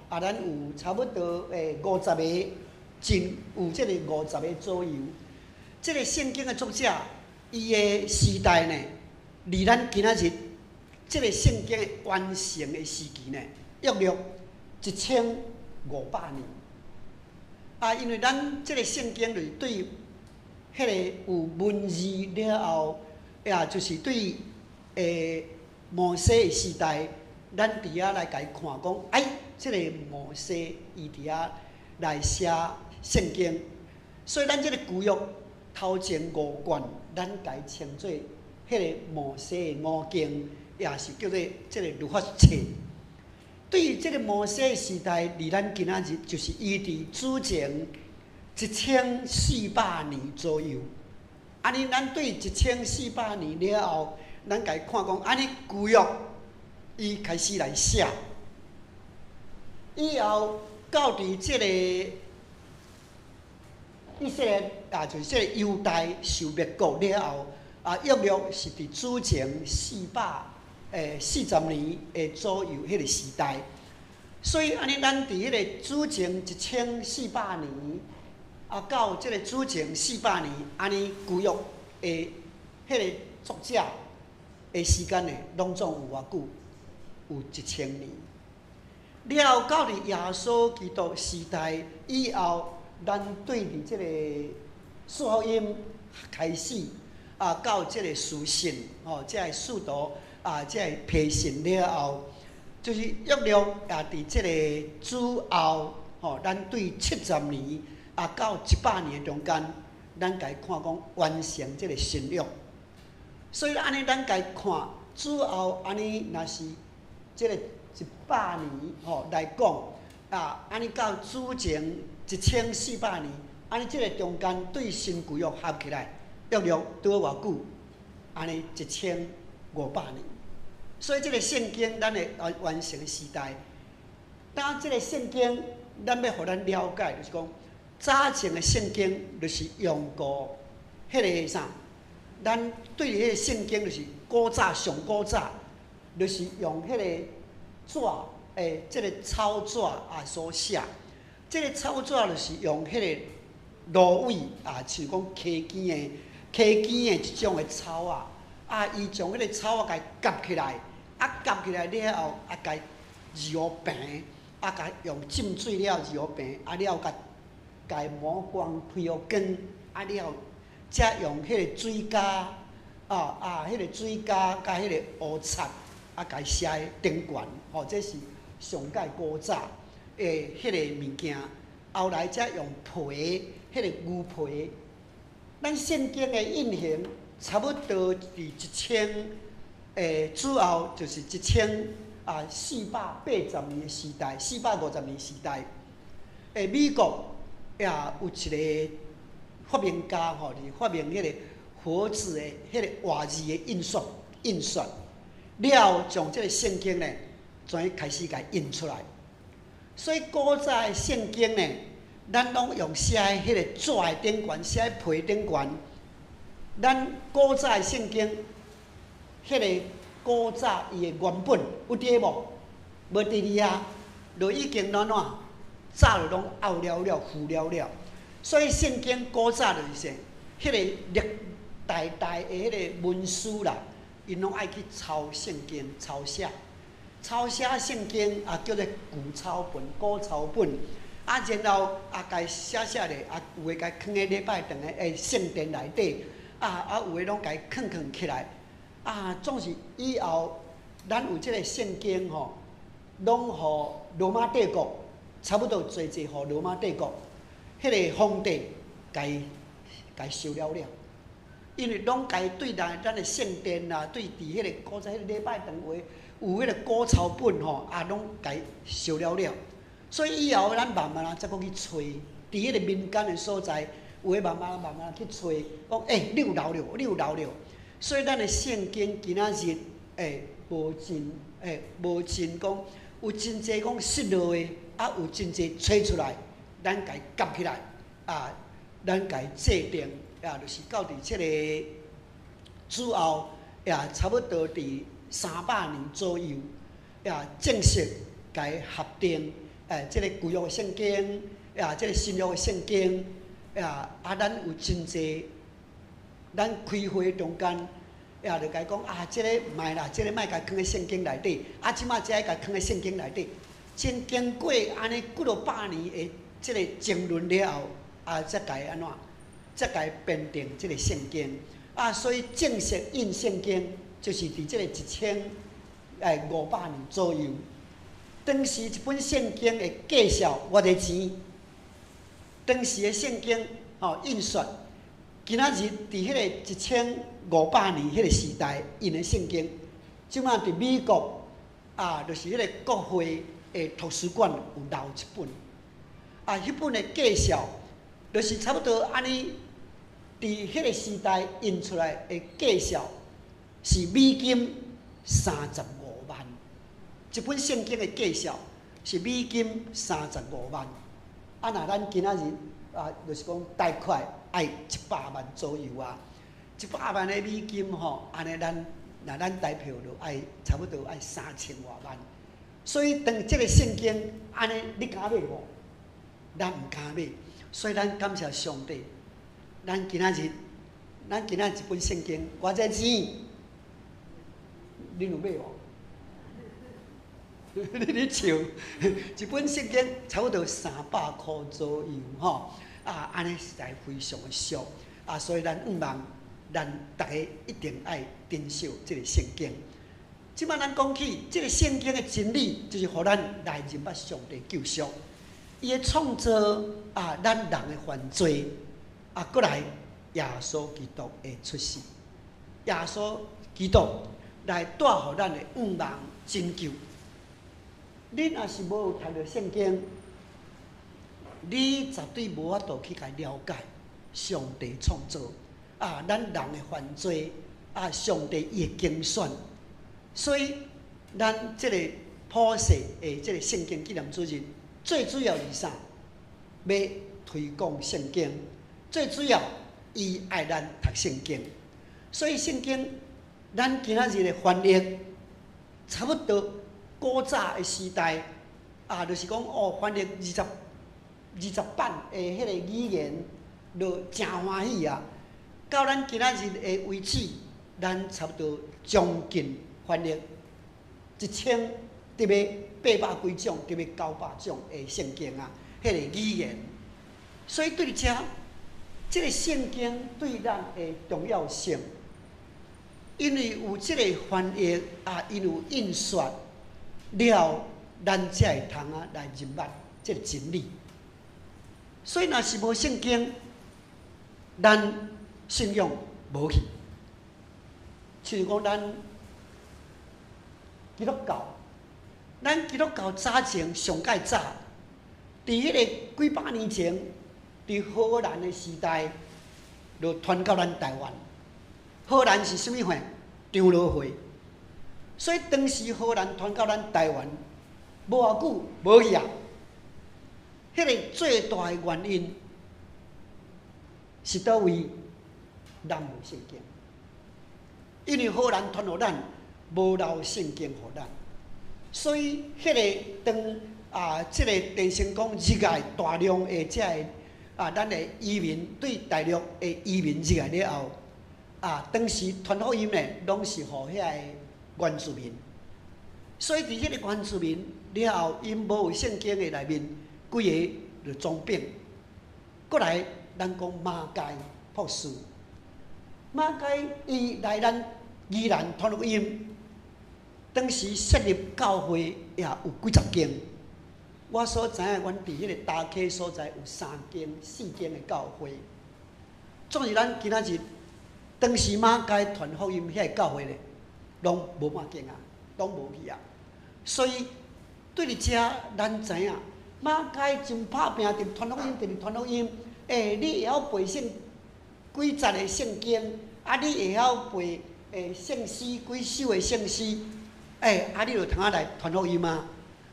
咱有差不多50个，有这个50个左右。这个圣经的作者，伊的时代呢，离咱今仔日这个圣经的完成的时期呢，约略1500年。因为咱这个圣经里对迄个有文字了后，就是对摩西的时代，咱伫遐来甲伊看讲，这个摩西伊伫遐来写圣经，所以咱这个旧约。头前5卷，咱甲伊称做迄个摩西的5经，也是叫做即个律法册。对于即个摩西的时代，离咱今仔日就是伊伫主前1400年左右。安尼，咱对1400年了后，咱甲伊看讲，安尼旧约伊开始来写，以后到伫即个。以色列就是这个犹大受灭国了后，约略是伫主前440年的左右迄个时代。所以安尼，咱伫迄个主前1400年，到这个主前400年，安尼旧约的迄个作者的时间呢，拢总有偌久？有1000年。了后到伫耶稣基督时代以后。咱对伫即个四福音开始到即个书信即个使徒即个批信了后，就是约略伫即个主后咱对70年到100年中间，咱甲伊看讲完成即个新约。所以安尼，咱甲伊看主后安尼，若是即个100年来讲安尼到主前。1400年，安尼即个中间对新旧约合起来，约略拄好偌久？安尼1500年。所以即个圣经，咱的完成的时代，当即个圣经，咱要互咱了解，就是讲，早前的圣经就是用过迄个啥，咱对迄个圣经就是古早上古早，就是用迄个纸即个草纸所写。即个草纸就是用迄个芦苇像讲溪边的即种的草伊将迄个草甲夹起来，夹起来了后甲揉平，甲用浸水了揉平，了甲磨光开互光，了才用迄个水胶迄个水胶甲迄个乌漆甲写顶悬，这是上界古早诶迄个物件。后来才用皮，迄个牛皮。咱圣经的印行差不多伫主后就是1480年的时代，450年时代。美国也有一个发明家伫发明迄个活字的迄个活字的印刷，了将这个圣经呢，全开始甲印出来。所以古早的圣经呢，咱拢用写喺迄个纸的顶悬，写喺皮顶悬。咱古早的圣经，迄个古早伊的原本有伫无？无伫哩就已经早就拢拗了糊了。所以圣经古早就是迄个历代的迄个文书啦，因拢爱去抄圣经、抄写圣经叫做古抄本，然后甲写咧，有诶甲放喺礼拜堂诶圣殿内底，有诶拢甲放起来，总是以后咱有即个圣经拢互罗马帝国，差不多做互罗马帝国迄个皇帝甲收了，因为拢甲对咱诶圣殿对伫迄个古早迄个礼拜堂有迄个古抄本拢甲收了。所以以后咱慢慢才讲去找，伫迄个民间的所在，有诶慢慢去找，讲你有留了。所以咱的圣经今仔日无真讲有真济讲失落的，有真济找出来，咱家夹起来咱家制定就是到伫即个主后差不多伫300年左右正式家合定。即个旧约的圣经，即个新约的圣经，咱有真济，咱开会中间，就甲伊讲即个毋爱啦，即个莫甲放喺圣经内底，即马只爱甲放喺圣经内底。真经过安尼几落百年的即个争论了后，才甲伊安怎，才甲伊编定即个圣经。所以正式印圣经，就是伫即个1500年左右。当时一本圣经的价值偌侪钱？当时的圣经印刷，今仔日伫迄个1500年迄个时代印的圣经，即马伫美国就是迄个国会的图书馆有留一本，迄本的价值就是差不多安尼，伫迄个时代印出来的价值是美金35万。一本圣经的价值是美金35万，若咱今仔日就是讲大概爱100万左右100万的美金安尼咱台票就爱差不多爱3000多万。所以当即个圣经安尼，你敢买无？咱毋敢买，所以咱感谢上帝，咱今仔日一本圣经偌济钱，你有买无？你笑，一本圣经差不多300块左右安尼实在非常的俗所以咱望咱大家一定爱珍惜这个圣经。即摆咱讲起这个圣经的真理，就是互咱来认捌上帝救赎，伊的创造咱人的犯罪过来耶稣基督的出世，耶稣基督来带互咱的盼望拯救。你若是无有读到圣经，你绝对无法度去了解上帝创造咱人的犯罪上帝伊的精选。所以咱即个普世的即个圣经纪念主日，最主要是啥？要推广圣经，最主要伊爱咱读圣经。所以圣经，咱今仔日的翻译，差不多古早的时代就是讲翻译20版的迄个语言，就真欢喜啊！到咱今仔日的为止，咱差不多将近翻译1000，特别800几种，特别900种的圣经啊，迄个语言。所以对这个圣经对咱的重要性，因为有这个翻译因有印刷了，咱才会通来认捌这个真理。所以若是无圣经，咱信仰无去。像讲咱基督教早前上介早，伫迄个几百年前，伫荷兰的时代，就传到咱台湾。荷兰是啥物会？长老会。所以当时荷兰传到咱台湾，无偌久无去啊。迄个最大的原因是倒位？咱无圣经，因为荷兰传互咱无留圣经互咱，所以迄个当即个电成功入来大量的即个咱的移民对大陆的移民入来了后，当时传福音呢，拢是互遐个原住民，所以伫迄个原住民了后，因无有圣经的内面，几个就装病。过来，咱讲马街博士，马街伊来咱宜兰传福音，当时设立教会也有几十间。我所知影，阮伫迄个大溪所在有3间、4间的教会。总是咱今仔日，当时马街传福音遐个教会咧，拢无半间啊，拢无去啊。所以对伫遮，咱知影马街真拍拼，直传福音，直传福音。你会晓背几十个圣经，你会晓背圣诗几首的圣诗，你就通来传福音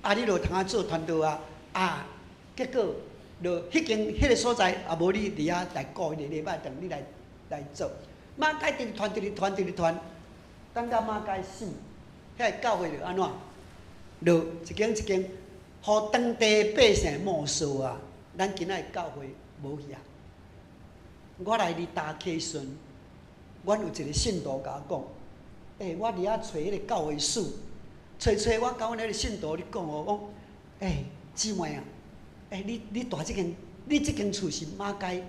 啊，你就通做传道啊，结果就迄个所在无你伫遐来顾一个礼拜，等你来做。马街直传，等到马街死，遐个教会就安怎？就一间一间，互当地百姓没收啊。咱今仔个教会无去啊！我来伫大溪顺，阮有一个信徒甲我讲，我伫遐找迄个教会史，找我甲阮迄个信徒咧讲讲，姊妹啊，你大即间，你即间厝是马街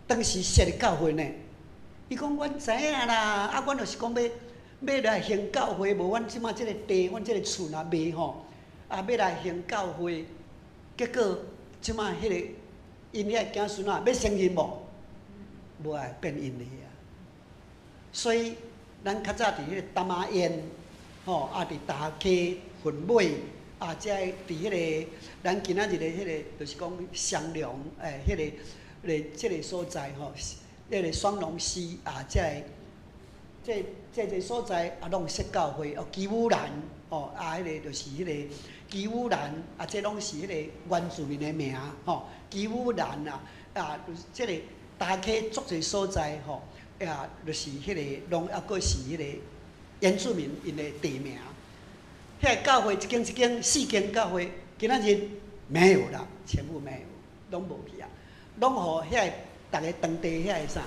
当时设的教会呢？伊讲阮知影啦，阮就是讲要来行教会，无阮即马即个地，阮即个厝若卖吼，要来行教会，结果即马迄个。因遐囝孙要承认无？无爱变因的啊。所以咱较早伫迄个淡马烟，伫大溪云尾，即个伫迄个咱今仔日的迄个，就是讲双龙，迄个所在迄个双龙寺这个所在拢设教会，基乌兰，迄个就是迄个基乌兰，这拢是迄个原住民的名，基乌兰即个大溪足侪所在就是迄个拢还阁是迄个原住民因的地名。遐教会一间一间4间教会，今仔日没有啦，全部没有，拢无去啊，拢互遐逐个当地遐个啥，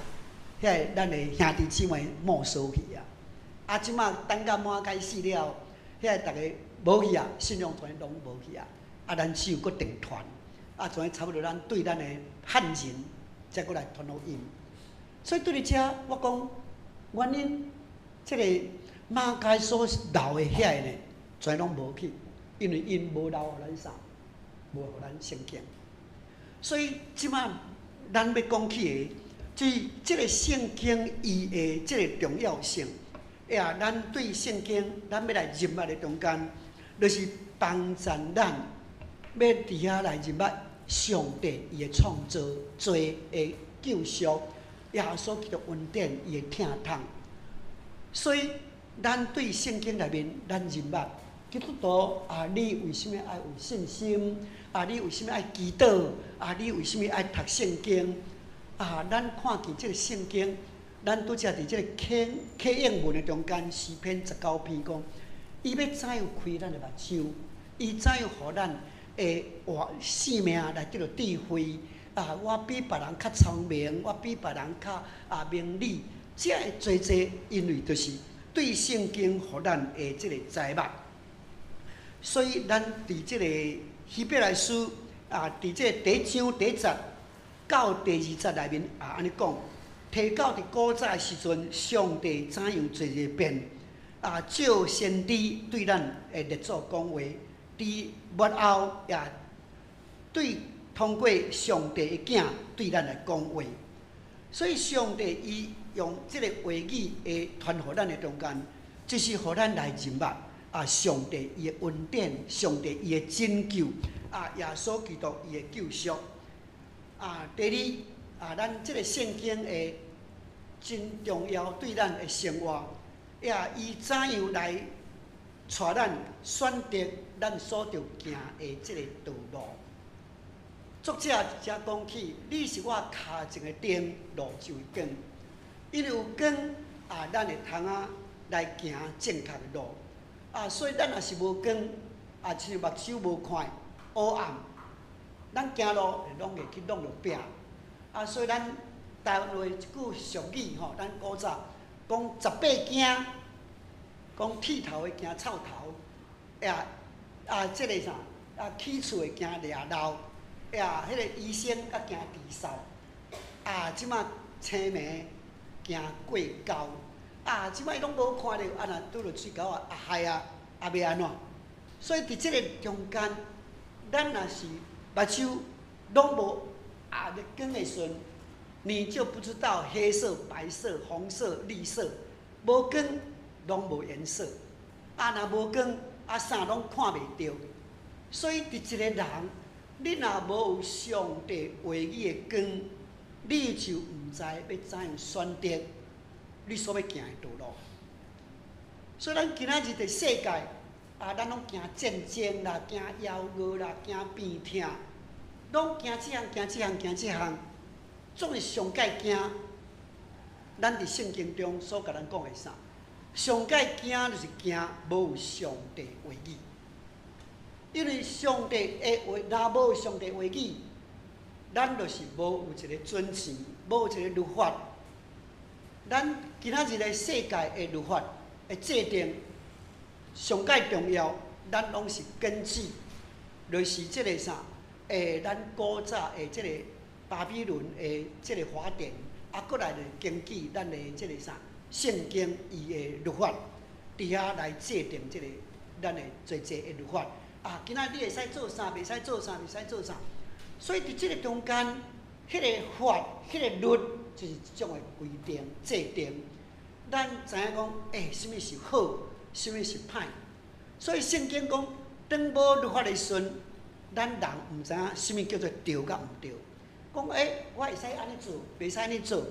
遐个咱的兄弟姊妹没收去啊。即马等到马街死了，遐个逐个无去啊，信仰团拢无去啊。咱只有阁定团。全差不多，咱对咱的汉人，才过来传福音。所以对伫遮，我讲原因，即个马街所留的遐个呢，全拢无去，因为因无留互咱啥，无互咱圣经。所以即马咱要讲起的，即个圣经伊的即个重要性，咱对圣经，咱要来认捌的中间，就是帮助咱。要伫遐来认捌上帝伊的创造、罪的救赎、耶稣基督恩典伊的疼痛，所以咱对圣经内面咱认捌，基督徒你为什么爱有信心？你为什么爱祈祷？你为什么爱读圣经？咱看见这个圣经，咱拄则伫这个启应文的中间，诗篇19篇讲，伊要怎样开咱的目睭？伊怎样互咱会活生命来得到智慧？我比别人较聪明，我比别人较明理，这会做，因为就是对圣经互咱的这个知目。所以咱伫这个希伯来书伫这第1章第1节到第2节内面安尼讲，提到伫古早的时阵，上帝怎样做一遍照先知对咱的列祖讲话，伫幕后也对通过上帝的囝对咱来讲话。所以上帝伊用这个话语会传互咱的中间，就是互咱来认捌上帝伊的恩典，上帝伊的拯救耶稣基督伊的救赎第二咱这个圣经会真重要，对咱的生活伊怎样来带咱选择咱所着行的这个道路。作者才讲起，你是我脚前的灯，路就会光。因为有光咱会通来行正确的路。所以咱若是无光，像目睭无看，黑暗，咱行路会拢会去弄着壁。所以咱台湾话一句俗语咱古早讲18惊，讲剃头的惊臭头，这个啥起厝的惊掠漏，迄个医生甲惊猪潲，即马青梅惊过高。即摆拢无看到，若拄着水沟害要安怎？所以伫即个中间，咱若是目睭拢无日光的时阵，你就不知道黑色、白色、红色、绿色，无光拢无颜色。若无光，啥拢看袂到。所以伫一个人，你若无有上帝话语的光，你就毋知要怎样选择你所要行的道路。所以咱今仔日伫世界咱拢惊战争啦，惊夭饿啦，惊病痛，拢惊这项，惊这项，惊这项。总是上界惊，咱伫圣经中所甲咱讲的啥？上界惊就是惊无有上帝话语，因为上帝的话，若无有上帝话语，咱就是无有一个准绳，无有一个律法。咱今仔日的世界的律法的制定，上界重要，咱拢是根据，就是即个啥？咱古早的即个巴比伦的即个法典，过来就根据咱的即个啥圣经伊的律法，伫遐来制定即个咱的侪的律法。今仔你会使做啥？袂使做啥？袂使做啥？所以伫即个中间，迄个法、迄个律，就是一种的规定、制定。咱知影讲，什么是好，什么是歹。所以圣经讲，当无律法的时阵，咱人毋知影什么叫做对甲毋对。讲我会使安尼做，袂使安尼做。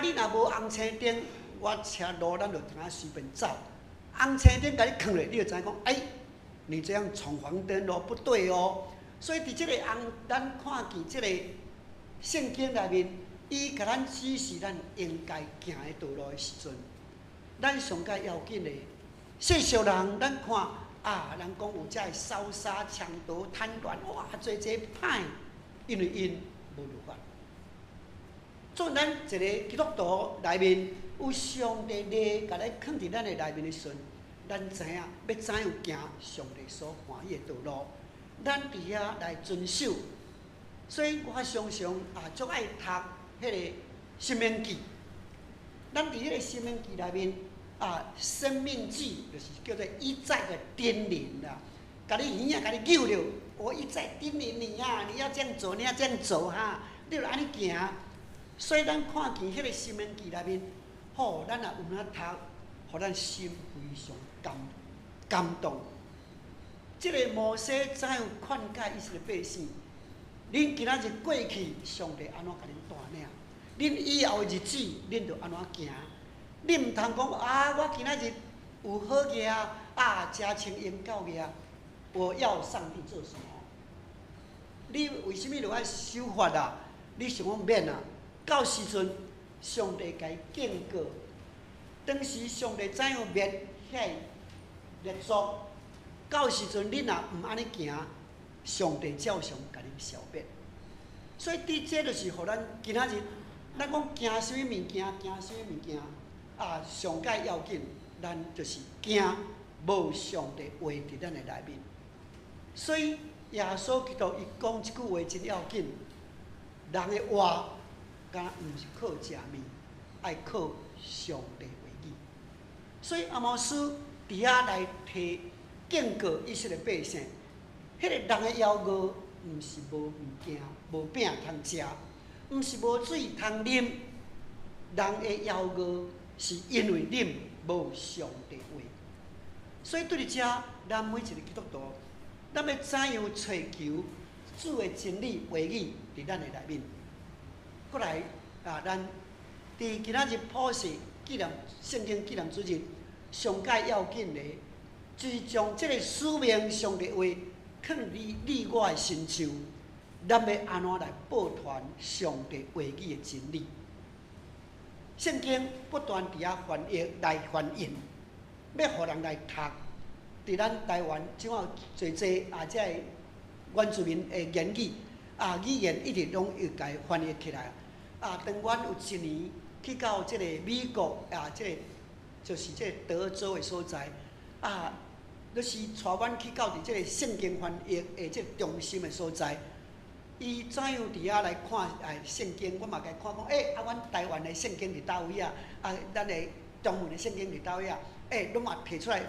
你若无红青灯，我车路咱就通随便走。红青灯甲你囥咧，你就知影讲，你这样闯黄灯咯，不对哦。所以伫即个咱看见即个圣经内面，伊甲咱指示咱应该行的道路的时阵，咱上界要紧的，世俗人咱看人讲有遮烧杀、抢夺、贪婪，哇，侪歹，因为因无律法。做咱一个基督徒内面有上帝咧，甲咱放伫咱的内面的时阵，咱知影要怎样行上帝所欢喜的道路，咱伫遐来遵守。所以我常常足爱读迄个申命记。咱伫迄个申命记内面生命记就是叫做一再的叮咛啦，甲你耳甲你扭着，我一再叮咛你你要这样做，你要这样做你就安尼行。所以咱看见迄个申命记内面，咱也有读，互咱心非常感动。即个摩西怎样劝诫以色列百姓？恁今仔日过去，上帝安怎甲恁带领？恁以后的日子，恁就安怎行？恁毋通讲我今仔日有好业家清因教业，我要上帝做什么？你为什么就爱守法啊？你想讲免啊？到时阵上帝该警告，当时上帝怎样灭遐列祖？到时阵你若毋安尼行，上帝照常甲你消灭。所以这就是互咱今仔日，咱讲惊什么物件，惊什么物件上界要紧，咱就是惊无上帝话伫咱的内面。所以耶稣基督伊讲一句话真要紧，人的话，敢若毋是靠食面，爱靠上帝话语。所以阿摩斯伫遐来提警告以色列百姓，迄个人的枵餓，毋是无物件、无饼通食，毋是无水通啉。人的枵餓是因为啉无上帝话。所以对伫遮，咱每一个基督徒，咱要怎样找求主的真理话语伫咱的内面？过来咱伫今仔日普世纪念圣经纪念主日，上界要紧的，就是将这个使命上帝话放伫你我的身上，咱要安怎来报传上帝话语的真理？圣经不断伫遐翻译来翻印，要互人来读。伫咱台湾，怎啊侪即个原住民的言语语言一直拢又甲伊翻译起来。当阮有一年去到即个美国即个就是即个德州的所在就是带阮去到伫即个圣经翻译的即个中心的所在。伊怎样伫遐来看圣经？我嘛甲伊看讲，阮台湾的圣经伫倒位咱的中文的圣经伫倒位拢嘛摕出来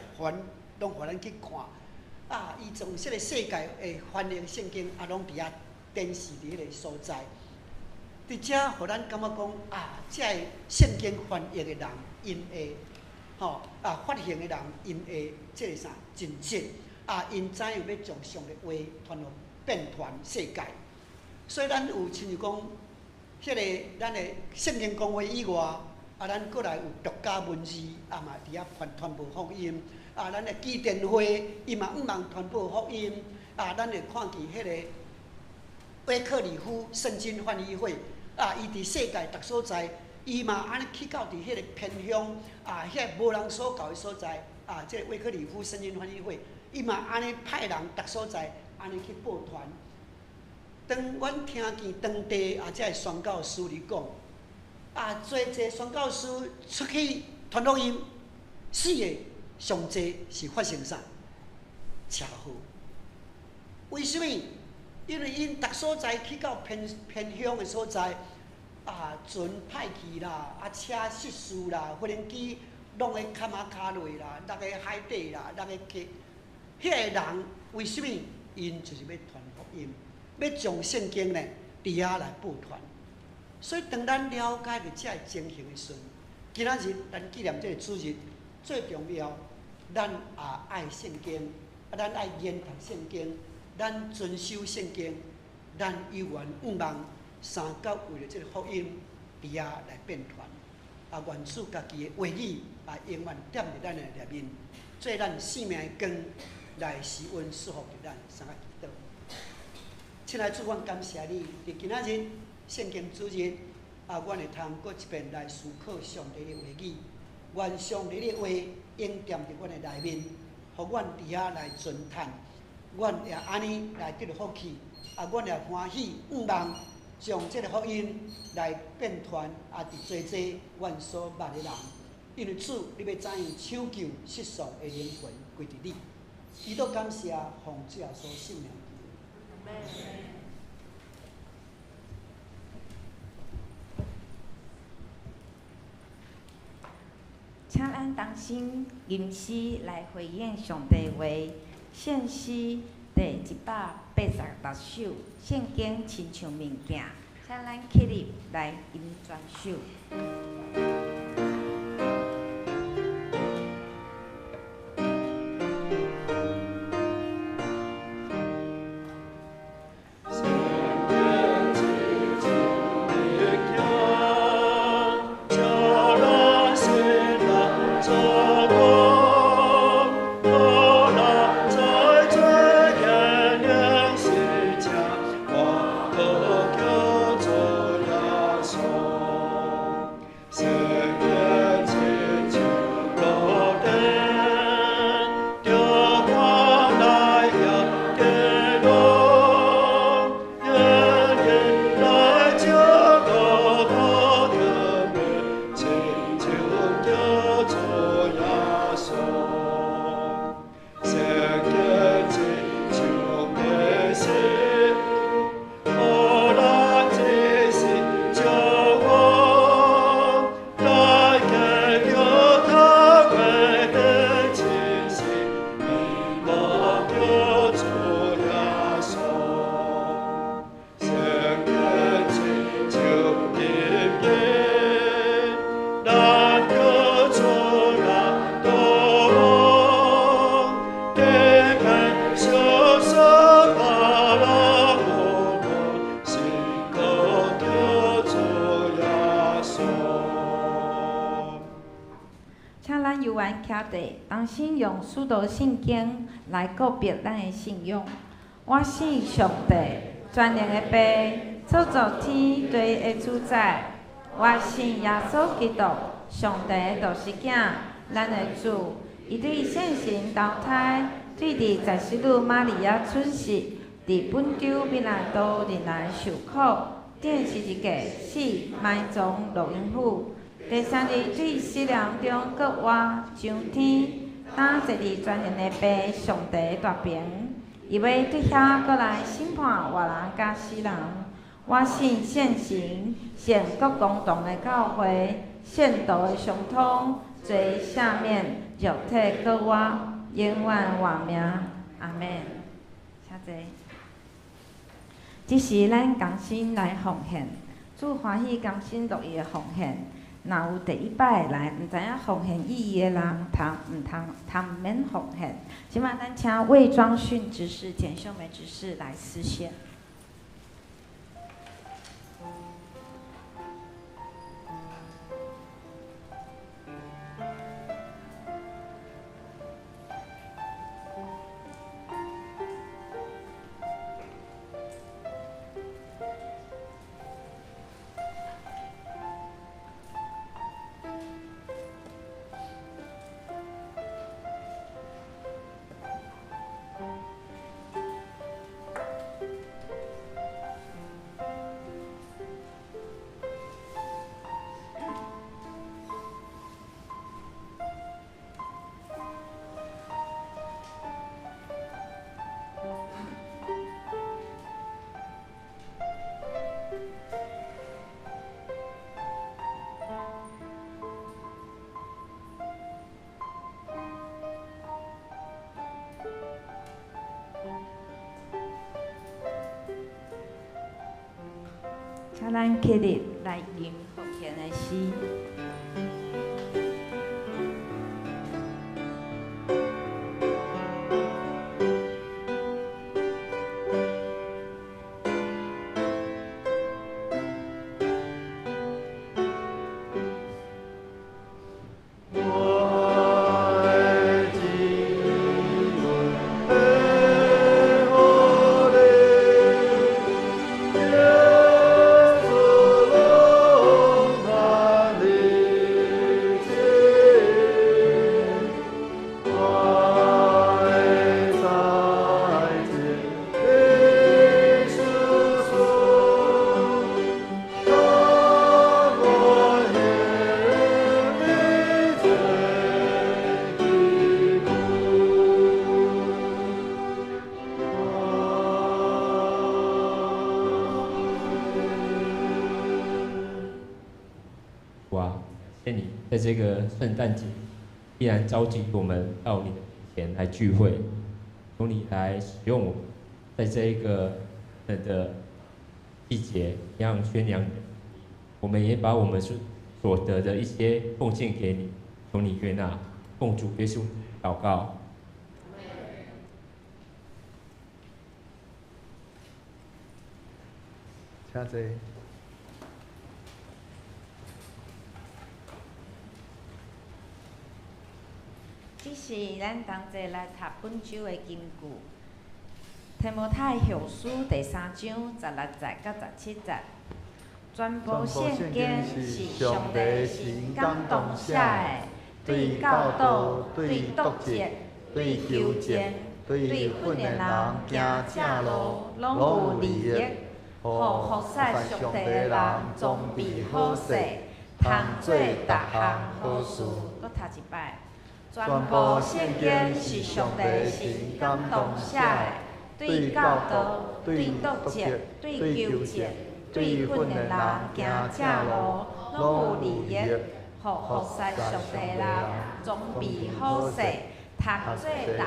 拢互咱去看。伊从即个世界的翻译圣经拢伫遐展示伫迄个所在。伫遮，互咱感觉讲即个圣经翻译的人，因会发现的人，因会即个啥真正因怎样要将上帝话传落遍传世界。所以咱有亲像讲，迄个咱的圣经讲话以外，咱过来有独家文字嘛伫遐传播福音。咱的基甸会，伊嘛毋茫传播福音。咱会看见迄个威克里夫圣经翻译会，伊伫世界逐所在，伊嘛安尼去到伫迄个偏乡遐个无人所教的所在，即个威克里夫圣经翻译会，伊嘛安尼派人逐所在安尼去报传。当阮听见当地即个宣教师嚟讲，侪宣教师出去传福音，4个上济是发生啥？车祸。为什么？因为因逐所在去到偏乡的所在，船歹去啦，车失事啦，无人机弄个卡落啦，落个海底啦，落个溪。迄个人为什么？因就是要传福音。要将圣经呢，伫遐来报传，所以当咱了解着这个情形的时阵，今仔日咱纪念这个主日，最重要，咱爱圣经，咱爱研读圣经，咱遵守圣经，咱有缘毋忘三角为了这个福音，伫遐来变传，愿主家己的话语永远踮伫咱的内面，做咱生命的光，来施温赐福伫咱三个祈祷。亲爱的主，阮感谢你，伫今仔日圣经主日，阮会通过一遍来思考上帝的话语，愿上帝的话应验伫阮的内面，互阮伫遐来尊叹，阮也安尼来得到福气，阮也欢喜毋忘将这个福音来变传伫济阮所捌的人，因为主，你要怎样抢救失丧的灵魂归伫你？祈祷感谢，奉主耶稣圣名。请咱同心吟诗来回应上帝话。献诗第186首，圣经亲像物件，请咱起立来吟全首。Oh 咱徛地，当心用许多圣经来告别咱的信仰。我信上帝，全能的爸，创造天地的主宰。我信耶稣基督，上帝的独生囝，咱的主。伊对圣神投胎，对伫在世女玛利亚出世，伫本州米兰岛仍然受苦，顶十字架死，埋葬录音府。第三日对死人中搁活上天，当坐伫全能的爸上帝的大屏，伊要对遐搁来审判活人甲死人。我信圣神，信各共同的教会，圣道的相通，罪赦免，肉体搁活，永远活命。阿门。请坐。这是咱甘心来奉献，主欢喜甘心乐意的奉献。若有第一摆来，毋知影奉献意义的人，通免奉献。即摆咱请魏庄训执事、简秀梅执事来施献。请咱起立来吟奉献的诗。在这个圣诞节，依然召集我们到你的面前来聚会，由你来使用我们，在这一个的季节，让宣扬，我们也把我们所得的一些奉献给你，求你悦纳，奉主耶稣祷告。请坐。这是咱同齐来读本周的金句，《提摩太后书》第3章16节到17节。全部圣经是上帝是感动写的，对教导、对督责、对纠正、对训练人行正路，拢有利益，互服侍上帝的人装备好势，通做逐项好事。搁读一摆。全部圣经是上帝是感动写的，对教导、对督责、对纠正、对训练人行正路，拢有利益，互服侍上帝人装备好势，通做逐项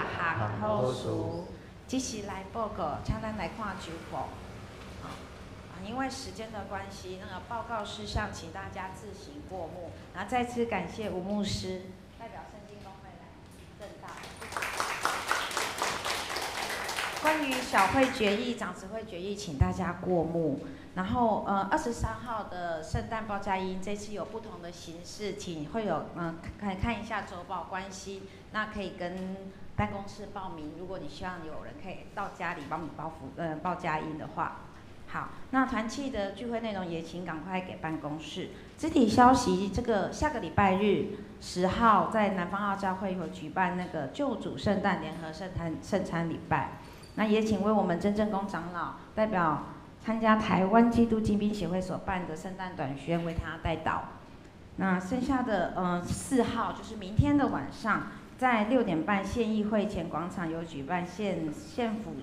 好事。这是来报告，请咱来看周报。因为时间的关系，那个报告事项请大家自行过目。然后再次感谢吴牧师代表圣经公会来正道。关于小会决议、长执会决议，请大家过目。然后23号的圣诞报佳音，这次有不同的形式，请会有看一下周报关系，那可以跟办公室报名。如果你希望有人可以到家里帮你报佳音的话，好，那团契的聚会内容也请赶快给办公室。肢体消息，这个下个礼拜日10号在南方澳教会有举办那个救主圣诞联合圣餐礼拜，那也请为我们真正宫长老代表参加台湾基督精兵协会所办的圣诞短宣为他代祷。那剩下的4号就是明天的晚上，在6点半县议会前广场有举办县府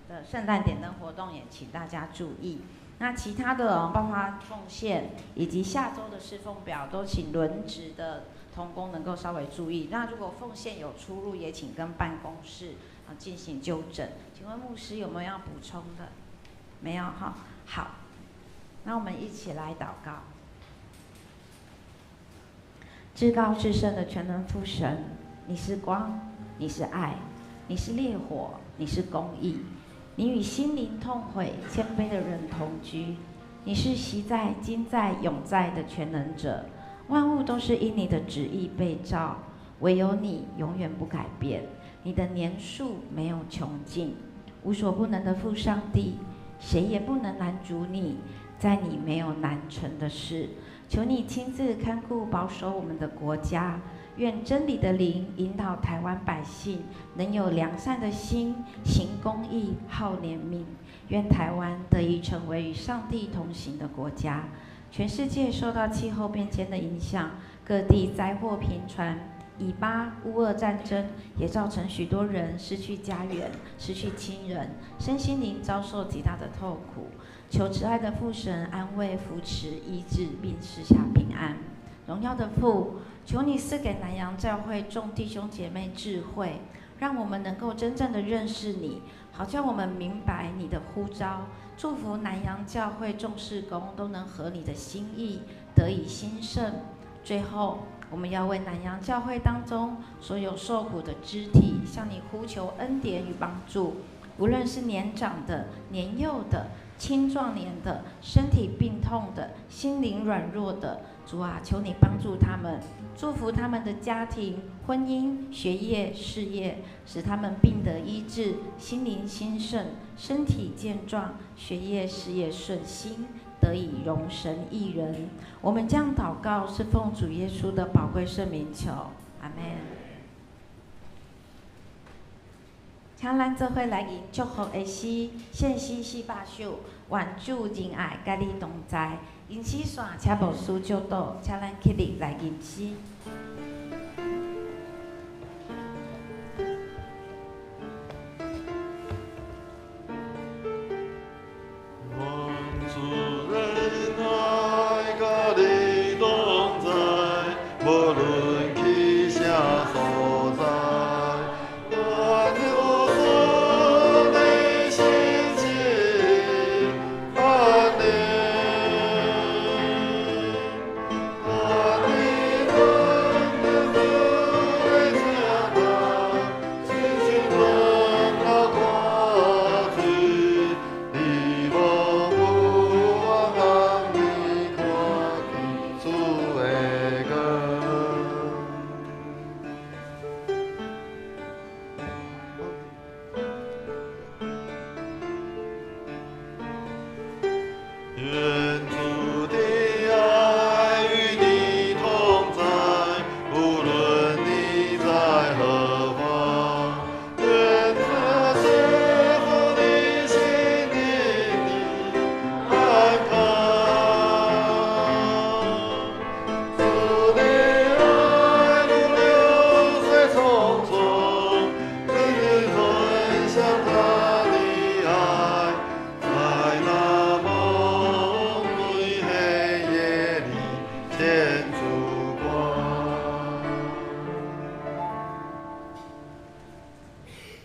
的圣诞点灯活动，也请大家注意。那其他的包括奉献以及下周的侍奉表，都请轮值的同工能够稍微注意。那如果奉献有出入，也请跟办公室进行纠正。请问牧师有没有要补充的？没有哈，好，那我们一起来祷告。至高至圣的全能父神，你是光，你是爱，你是烈火，你是公义。你与心灵痛悔、谦卑的人同居，你是昔在、今在、永在的全能者。万物都是因你的旨意被造，唯有你永远不改变。你的年数没有穷尽，无所不能的父上帝，谁也不能拦阻你，在你没有难成的事。求你亲自看顾保守我们的国家，愿真理的灵引导台湾百姓能有良善的心，行公义，好怜悯。愿台湾得以成为与上帝同行的国家。全世界受到气候变迁的影响，各地灾祸频传，以巴、乌俄战争也造成许多人失去家园、失去亲人，身心灵遭受极大的痛苦。求慈爱的父神安慰、扶持、医治，并赐下平安。荣耀的父，求你赐给南洋教会众弟兄姐妹智慧，让我们能够真正的认识你，好叫我们明白你的呼召。祝福南洋教会众事工都能合你的心意，得以兴盛。最后，我们要为南洋教会当中所有受苦的肢体，向你呼求恩典与帮助。无论是年长的、年幼的、青壮年的、身体病痛的、心灵软弱的，主啊，求你帮助他们，祝福他们的家庭、婚姻、学业、事业，使他们病得医治，心灵兴盛，身体健壮，学业事业顺心，得以荣神益人。我们这样祷告，是奉主耶稣的宝贵圣名求，阿们。请咱做伙来吟祝福的诗，献诗400首，愿主仁爱甲你同在。吟诗线且无事就倒，请咱起立来吟诗。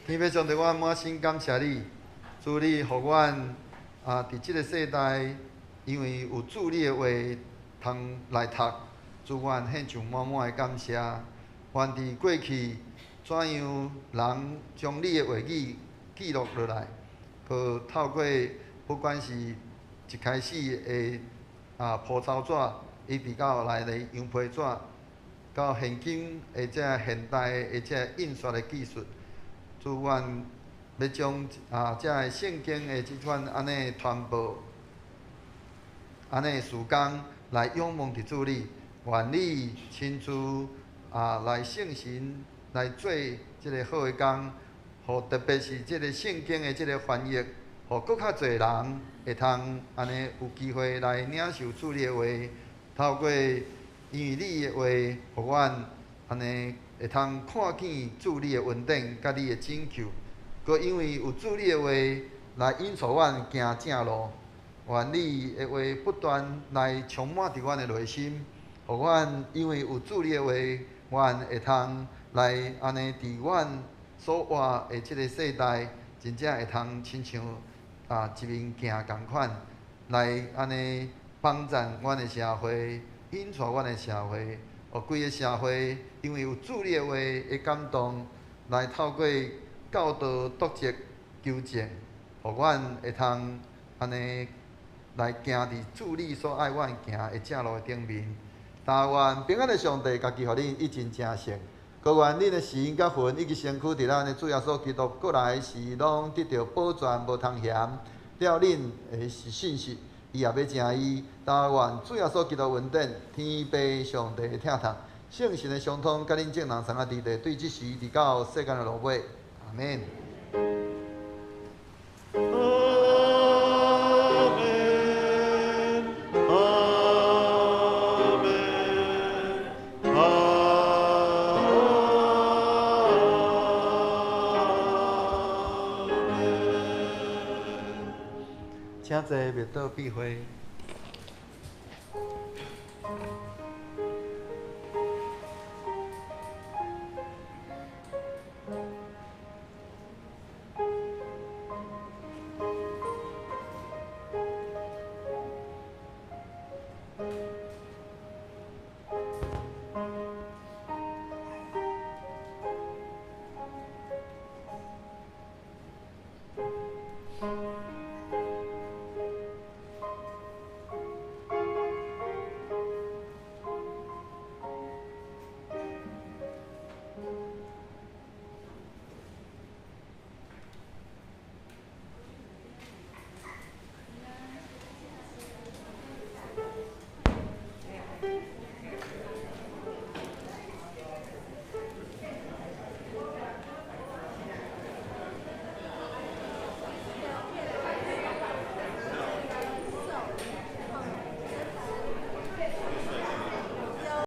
天父上帝，我满心感谢你，主你，互阮伫即个世代，因为有主你的话通来读，主愿献上满满的感谢。愿伫过去怎样人将你的话语记录落来，可透过不管是一开始的铺草纸，一直到来的羊皮纸，到现今的这现代的这印刷的技术，主愿要将这圣经的即款安尼传播，安尼事工来仰望伫主你，愿你亲自来圣神来做即个好的工，互特别是即个圣经的即个翻译，互搁较侪人会通安尼有机会来领受主你的话，透过因为你的话，互阮安尼会通看见主你的恩典，甲你的拯救。搁因为有主你的话来引导阮行正路，愿你的话不断来充满伫阮的内心，互阮因为有主你的话，阮会通来安尼伫阮所活的即个世代，真正会通亲像一面镜共款，来安尼帮助阮的社会，引带阮的社会，互规个社会因为有主你的话的感动，来透过教导、督责、纠正，互阮会通安尼来行伫主你所爱阮行的正路顶面。但愿平安的上帝，家己互恁一尽正善。各愿恁的心甲魂，以及身躯，伫咱的主耶稣基督过来时，拢得到保全，无通嫌。了恁的是信息，伊也要正义。但愿主耶稣基督恩典，天父上帝的疼痛，圣神的相通，甲恁众人三个伫地，对即时伫到世间的落尾。阿免。请坐，灭道闭会。